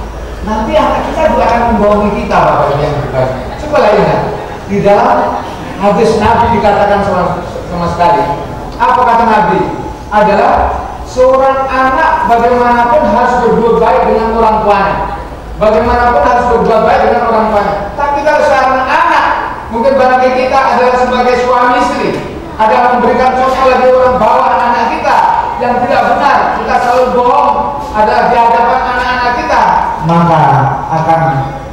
Nanti anak kita juga akan membohongi kita, Bapak Ibu yang berbahagia. Coba lihat di dalam hadis Nabi dikatakan sama sekali. Apa kata Nabi? Adalah seorang anak bagaimanapun harus berbuat baik dengan orang tuanya. Bagaimanapun harus berbuat baik dengan orang tuanya. Tapi kalau seorang anak, mungkin barangkali kita adalah sebagai suami istri, ada memberikan contoh lagi orang bawa anak kita yang tidak benar, kita selalu bohong, ada di hadapan anak-anak kita, maka akan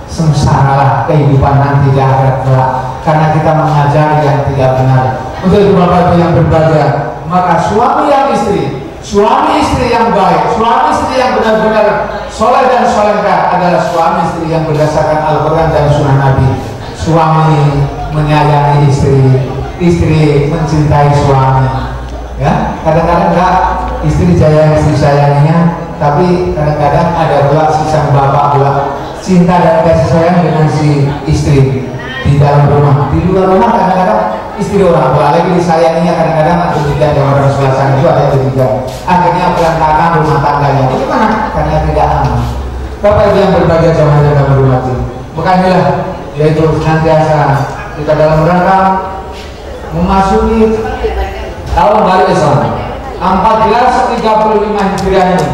sengsaralah kehidupan nanti di akhirat kelak, karena kita mengajari yang tidak benar. Untuk itu Bapak Ibu yang berbahagia, maka suami yang istri, suami istri yang baik, suami istri yang benar-benar soleh dan solehah adalah suami istri yang berdasarkan Al-Quran dan Sunnah Nabi. Suami menyayangi istri, istri mencintai suami. Ya, kadang-kadang enggak istri sayanginya, tapi kadang-kadang ada pula si sang bapak pula cinta dan kasih sayang dengan si istri di dalam rumah. Di luar rumah kadang-kadang istri orang tua lagi disayanginya, kadang-kadang ada juga orang suasana itu ada juga. Akhirnya berantakan rumah tangganya. Itu mana? Karena tidak aman. Bapak Ibu yang berbahagia jamaah yang kami hormati, makanya yaitu senantiasa kita dalam rangka memasuki tahun baru Islam 1435 Hijriah ini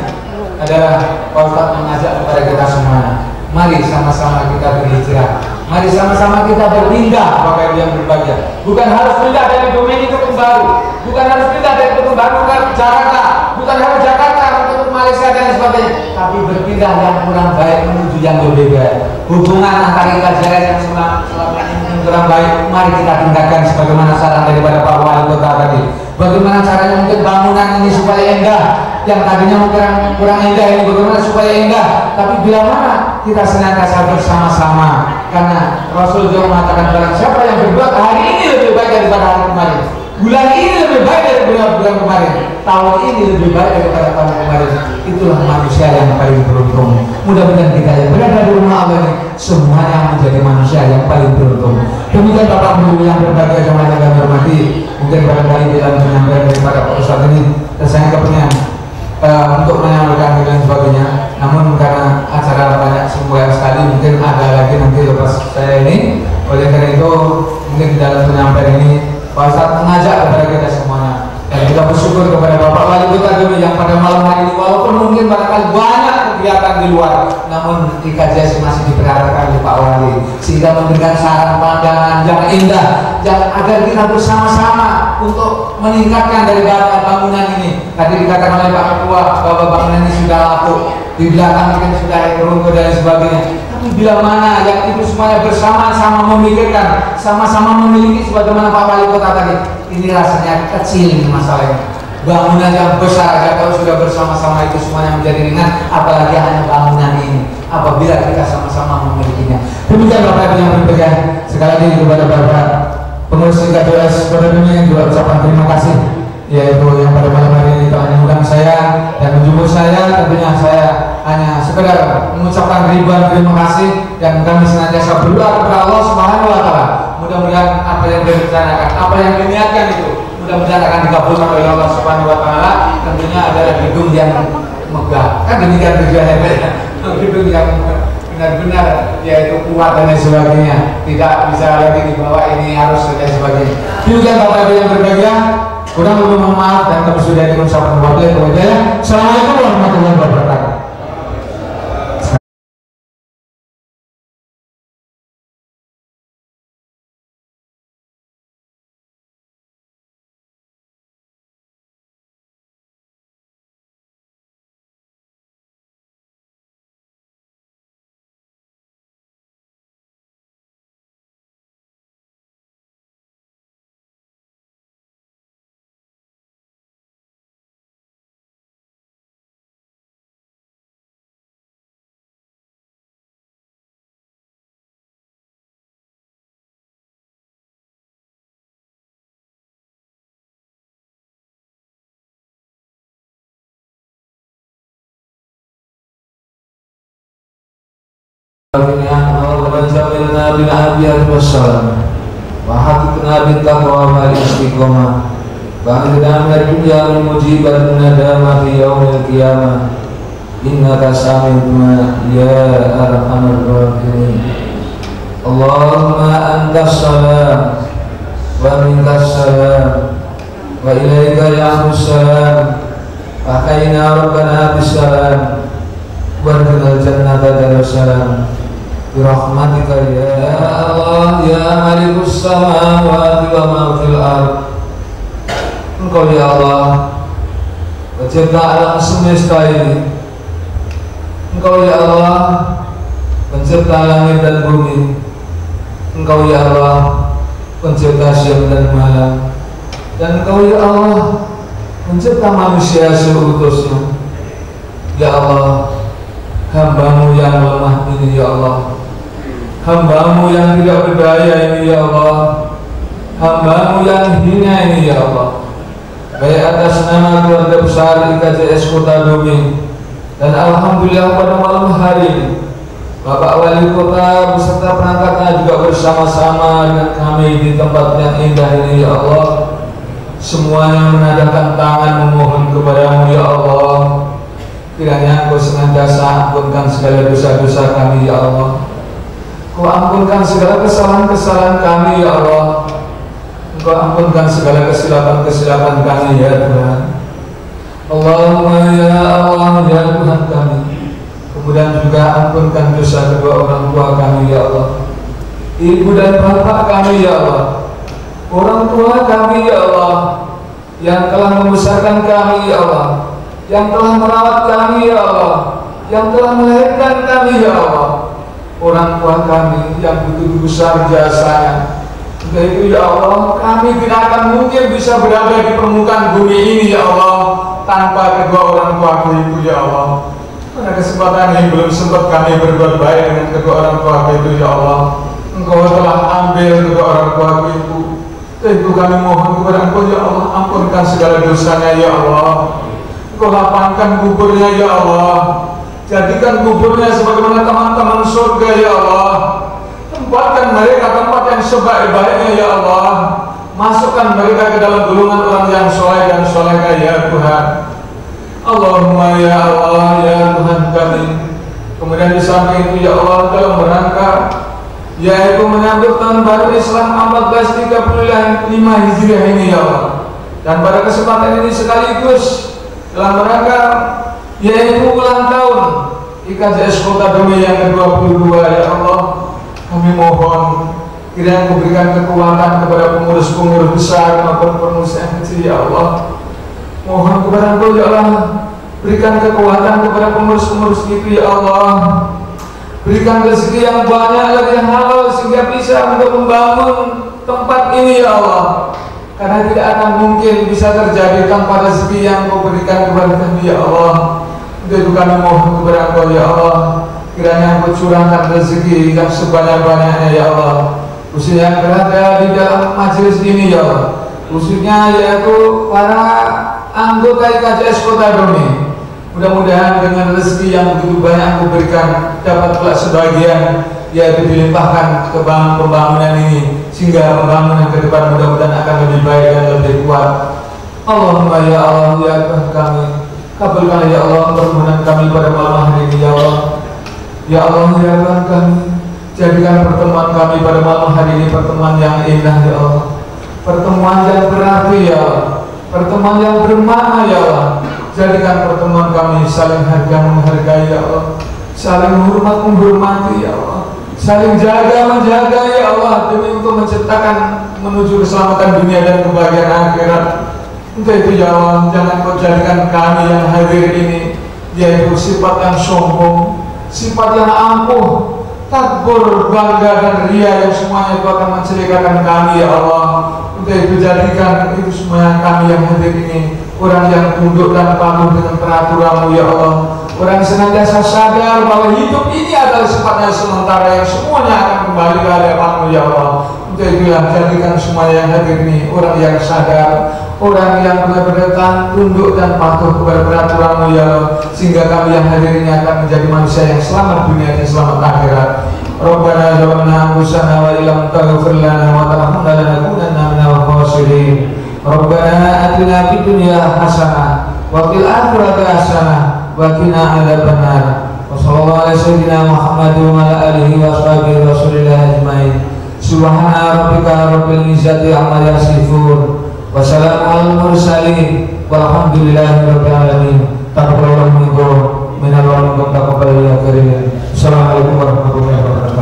adalah Pak Ustadz mengajak kepada kita semuanya, mari sama-sama kita berhijrah, mari sama-sama kita berpindah. Bapak Ibu yang berbahagia, bukan harus pindah dari domain ke Pekanbaru, bukan harus pindah dari Pekanbaru ke Jakarta, bukan harus Jakarta untuk Malaysia dan sebagainya, tapi berpindah yang kurang baik menuju yang lebih baik. Hubungan antara kita jalan yang selama ini kurang baik, mari kita tingkatkan sebagaimana saran daripada Pak Wali Kota tadi. Bagaimana caranya mungkin bangunan ini supaya indah, yang tadinya mungkin kurang indah ini bagaimana supaya indah. Tapi bila mana kita senantiasa bersama-sama, karena Rasul juga mengatakan barang siapa yang berbuat hari ini lebih baik daripada hari kemarin, bulan ini lebih baik daripada bulan kemarin, tahun ini lebih baik daripada tahun kemarin, itulah manusia yang paling beruntung. Mudah-mudahan kita yang berada di rumah Allah ini semuanya menjadi manusia yang paling beruntung. Demikian Bapak Ibu yang berbahagia jamaah yang kami hormati, mungkin barangkali dalam penyampaian daripada Pak Ustadz ini saya kepengen untuk menyampaikan dan sebagainya, namun karena acara banyak semua sekali, mungkin ada lagi nanti lepas saya ini. Oleh karena itu mungkin di dalam penyampaian ini Pak Ustadz mengajak mungkin barangkali banyak kegiatan di luar, namun di KJS masih diperhatikan oleh Pak Wali, sehingga memberikan saran pandangan yang indah, yang agar kita bersama-sama untuk meningkatkan dari bangunan ini. Tadi dikatakan oleh Pak Ketua bahwa bangunan ini sudah lapuk, di belakang mungkin sudah runtuh dan sebagainya. Tapi bila mana yang itu semuanya bersama-sama memikirkan, sama-sama memiliki, sebagaimana Pak Wali Kota tadi, ini rasanya kecil ini masalahnya. Bangunan yang besar aja kalau sudah bersama-sama itu semuanya menjadi ringan, apalagi hanya bangunan ini apabila kita sama-sama memilikinya. Demikian Bapak Ibu yang berbahagia, sekali lagi kepada Bapak pengurus KJS pada dunia yang juga ucapkan terima kasih, yaitu yang pada malam hari ini telah mengundang saya dan menjemput saya. Tentunya saya hanya sekedar mengucapkan ribuan terima kasih, dan kami senantiasa berdoa kepada Allah Subhanahu wa Ta'ala. Mudah-mudahan apa yang direncanakan, apa yang diniatkan itu mudah-mudahan akan dikabulkan oleh Allah Subhanahu wa Ta'ala. Tentunya adalah gedung yang megah, kan demikian tujuannya, gedung yang benar-benar yaitu kuat dan lain sebagainya, tidak bisa lagi dibawa ini harus dan sebagainya. Demikian Bapak Ibu yang berbahagia, kurang lebih mohon maaf dan kami sudah diucapkan wabillahi. Assalamualaikum warahmatullahi wabarakatuh. وجعلنا بالعافية والسلام وحققنا بالتقوى والاستقامة وأخرجنا من الدنيا مجيبا الندامة في يوم القيامة إنك سميع يا أرحم الراحمين. اللهم أنت السلام ومنك السلام وإليك يعود السلام. أحينا ربنا بالسلام وادخلنا الجنة دار السلام birahmatika ya Allah ya Malikus samawati wa ma fil ardh. Engkau ya Allah pencipta alam semesta ini, Engkau ya Allah pencipta langit dan bumi, Engkau ya Allah pencipta siang dan malam, dan Engkau ya Allah pencipta manusia seutuhnya. Ya Allah, hamba-Mu yang lemah ini ya Allah, hamba-Mu yang tidak berdaya ini ya Allah, hamba-Mu yang hina ini ya Allah, baik atas nama keluarga besar IKJS Kota Duming, dan alhamdulillah pada malam hari ini Bapak Wali Kota beserta perangkatnya juga bersama-sama dengan kami di tempat yang indah ini ya Allah, semuanya menadahkan tangan memohon kepada-Mu ya Allah, kiranya Engkau senantiasa ampunkan segala dosa-dosa kami ya Allah, Engkau ampunkan segala kesalahan-kesalahan kami ya Allah, Engkau ampunkan segala kesilapan-kesilapan kami ya Tuhan. Allahumma ya Allah ya Tuhan kami, kemudian juga ampunkan dosa kedua orang tua kami ya Allah, ibu dan bapak kami ya Allah, orang tua kami ya Allah yang telah membesarkan kami ya Allah, yang telah merawat kami ya Allah, yang telah melahirkan kami ya Allah, orang tua kami yang begitu besar jasanya. Untuk itu ya Allah, kami tidak akan mungkin bisa berada di permukaan bumi ini ya Allah tanpa kedua orang tua itu ya Allah. Pada kesempatan ini belum sempat kami berbuat baik dengan kedua orang tua itu ya Allah, Engkau telah ambil kedua orang tua itu. Itu kami mohon kepada Engkau ya Allah, ampunkan segala dosanya ya Allah. Engkau lapangkan kuburnya ya Allah, jadikan kuburnya sebagaimana teman-teman surga ya Allah. Tempatkan mereka tempat yang sebaik-baiknya ya Allah. Masukkan mereka ke dalam golongan orang yang soleh dan solehah ya Tuhan. Allahumma ya Allah ya Tuhan kami. Kemudian di samping itu ya Allah, dalam rangka yaitu menyambut tahun baru Islam 1435 Hijriah ini ya Allah, dan pada kesempatan ini sekaligus dalam rangka yaitu ulang tahun IKJS Kota Dome yang ke-22. Ya Allah, kami mohon kiranya Engkau berikan kekuatan kepada pengurus-pengurus besar maupun pengurus yang kecil. Ya Allah, mohon kepada Engkau ya Allah, berikan kekuatan kepada pengurus-pengurus itu. Ya Allah, berikan rezeki yang banyak lagi yang halal sehingga bisa untuk membangun tempat ini. Ya Allah, karena tidak akan mungkin bisa terjadi tanpa rezeki yang Kau berikan kepada kami. Ya Allah, itu kami mohon kepada Engkau. Ya Allah, kiranya Engkau curahkan rezeki yang sebanyak-banyaknya. Ya Allah, khususnya yang berada di dalam majelis ini. Ya Allah, khususnya yaitu para anggota IKJS Kota Dome. Mudah-mudahan dengan rezeki yang begitu banyak Engkau berikan, dapat pula sebagian yaitu dilimpahkan ke pembangunan ini, sehingga pembangunan ke depan mudah-mudahan akan lebih baik dan lebih kuat. Allahumma ya Allah ya Tuhan kami, kabulkan ya Allah permohonan kami pada malam hari ini. Ya Allah, ya Allah ya Tuhan kami, jadikan pertemuan kami pada malam hari ini pertemuan yang indah. Ya Allah, pertemuan yang berarti. Ya Allah, pertemuan yang bermakna. Ya Allah, jadikan pertemuan kami saling menghargai. Ya Allah, saling menghormati. Ya Allah, saling menjaga. Ya Allah, demi untuk menciptakan menuju keselamatan dunia dan kebahagiaan akhirat. Untuk itu ya Allah, jangan Kau jadikan kami yang hadir ini yaitu sifat yang sombong, sifat yang angkuh, takbur, bangga dan ria yang semuanya itu akan mencelikakan kami. Ya Allah, untuk itu jadikan itu semua kami yang hadir ini orang yang tunduk dan patuh dengan peraturan-Mu. Ya Allah, orang senantiasa sadar bahwa hidup ini adalah sifatnya sementara yang semuanya akan kembali ke hadapan-Mu. Ya Allah, untuk itulah jadikan semua yang hadir ini orang yang sadar, orang yang benar-benar tunduk dan patuh kepada peraturan-Mu. Ya Allah, sehingga kami yang hadir ini akan menjadi manusia yang selamat dunia dan selamat akhirat. Rabbana zalamna anfusana wa illam taghfir lana wa tarhamna lanakunanna minal khasirin. Rabbana atina fid dunya hasanah wa fil akhirati hasanah wa qina adzabannar. Wa sallallahu alaihi sayyidina Muhammadin wa ala alihi wa sahbihi rasulillah ajmain. Subhana rabbika rabbil izzati amma yasifun wa salamun alal mursalin walhamdulillahi rabbil alamin. Taqabbalallahu minna wa minkum taqabbal ya karim. Assalamualaikum warahmatullahi wabarakatuh.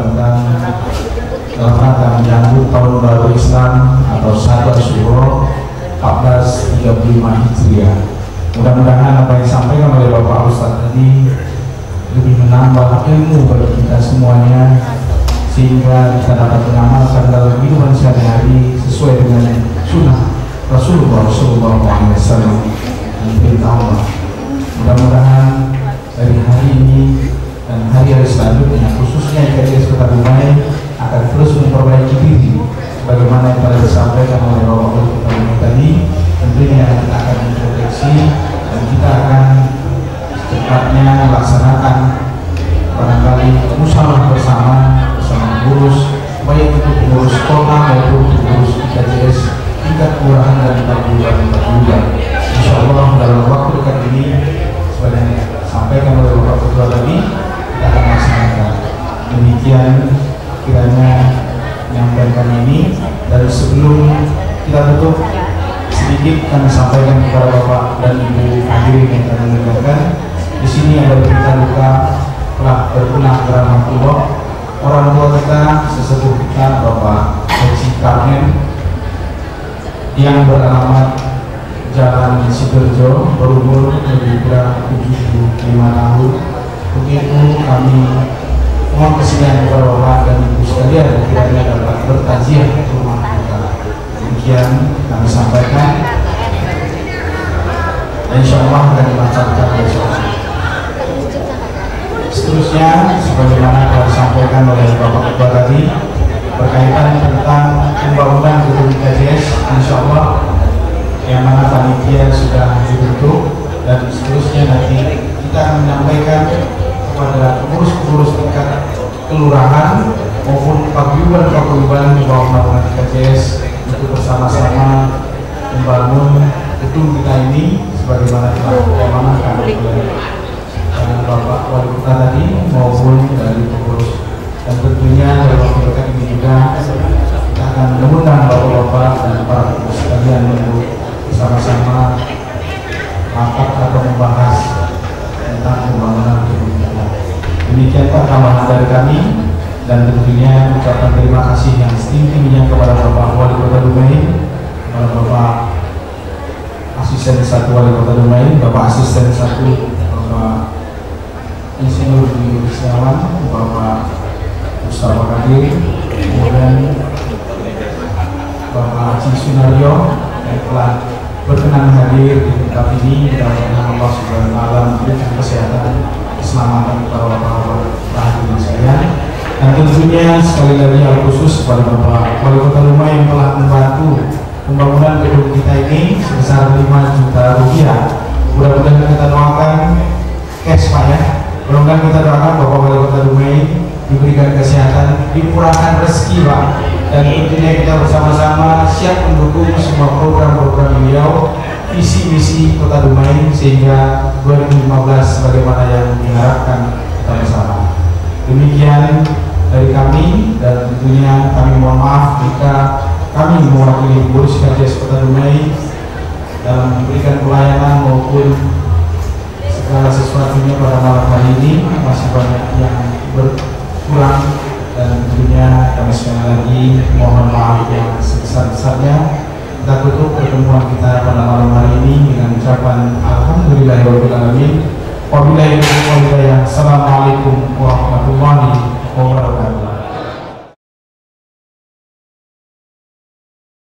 Dalam rangka menyambut tahun baru Islam atau 1 Syuro 1435 Hijriah, mudah-mudahan apa yang disampaikan oleh Bapak Ustadz tadi lebih menambah ilmu bagi kita semuanya, sehingga kita dapat mengamalkan dalam kehidupan sehari-hari sesuai dengan sunnah Rasulullah SAW dan perintah Allah. Mudah-mudahan dari hari ini dan hari-hari selanjutnya, khususnya IKJS Kota Dumai akan terus memperbaiki diri bagaimana yang telah disampaikan oleh Bapak Kota Dumai tadi. Tentunya kita akan memproteksi dan kita akan secepatnya melaksanakan barangkali musyawarah bersama pengurus, baik itu pengurus kota maupun pengurus IKJS tingkat kelurahan dan paguyuban. Insya Allah dalam waktu dekat ini, seperti yang disampaikan oleh Bapak Ketua tadi, kita akan laksanakan. Demikian kiranya menyampaikan ini, dan sebelum kita tutup sedikit kami sampaikan kepada Bapak dan Ibu hadirin yang kami muliakan. Di sini ada berita duka telah berpunah karena orang tua kita, sesepuh kita Bapak Haji Karmen yang beralamat Jalan Sidoarjo, berumur lebih kurang 75 tahun. Begitu kami mohon kesediaan kepada Bapak dan Ibu sekalian kiranya dapat bertaziah ke rumah kita. Demikian kami sampaikan, dan insya Allah akan dibacakan besok. Seterusnya, sebagaimana telah disampaikan oleh Bapak Ketua tadi, berkaitan tentang pembangunan gedung IKJS, insya Allah yang mana panitia sudah dibentuk, dan seterusnya nanti kita akan menyampaikan kepada pengurus-pengurus tingkat kelurahan maupun paguyuban di bawah naungan IKJS untuk bersama-sama membangun gedung kita ini sebagaimana telah diamanahkan oleh Bapak Wali Kota tadi maupun dari pengurus. Dan tentunya dalam waktu dekat ini juga kita akan mengundang Bapak-Bapak dan para pengurus sekalian untuk bersama-sama rapat atau membahas Demikian Pak tambahan dari kami, dan tentunya ucapan terima kasih yang setinggi-tingginya kepada Bapak Wali Kota Dumai, kepada Bapak Asisten 1 Wali Kota Dumai, Bapak Asisten 1 Bapak Insinyur Dwi Setiawan, Bapak Mustafa Kadir, kemudian Bapak Haji Sunario yang telah berkenan hadir di tempat ini. Mudah-mudahan Allah Subhanahu wa Ta'ala memberikan kesehatan, keselamatan kepada para hadirin sekalian. Dan tentunya sekali lagi hal khusus kepada Bapak Wali Kota Dumai yang telah membantu pembangunan gedung kita ini sebesar 5 juta rupiah. Mudah-mudahan kita doakan cash Pak ya. Mudah-mudahan kita doakan Bapak Wali Kota Dumai diberikan kesehatan, dimurahkan rezeki Pak, dan tentunya kita bersama-sama siap mendukung semua program-program beliau, visi-misi Kota Dumai sehingga 2015 sebagaimana yang diharapkan kita bersama. Demikian dari kami, dan tentunya kami mohon maaf jika kami mewakili pengurus KJS Kota Dumai dalam memberikan pelayanan maupun segala sesuatunya pada malam hari ini masih banyak yang berkurang, dan tentunya kami sekali lagi mohon maaf yang sebesar-besarnya. Kita tutup pertemuan kita pada malam hari ini dengan ucapan alhamdulillahirabbil alamin. Wabillahi taufiq. Assalamualaikum warahmatullahi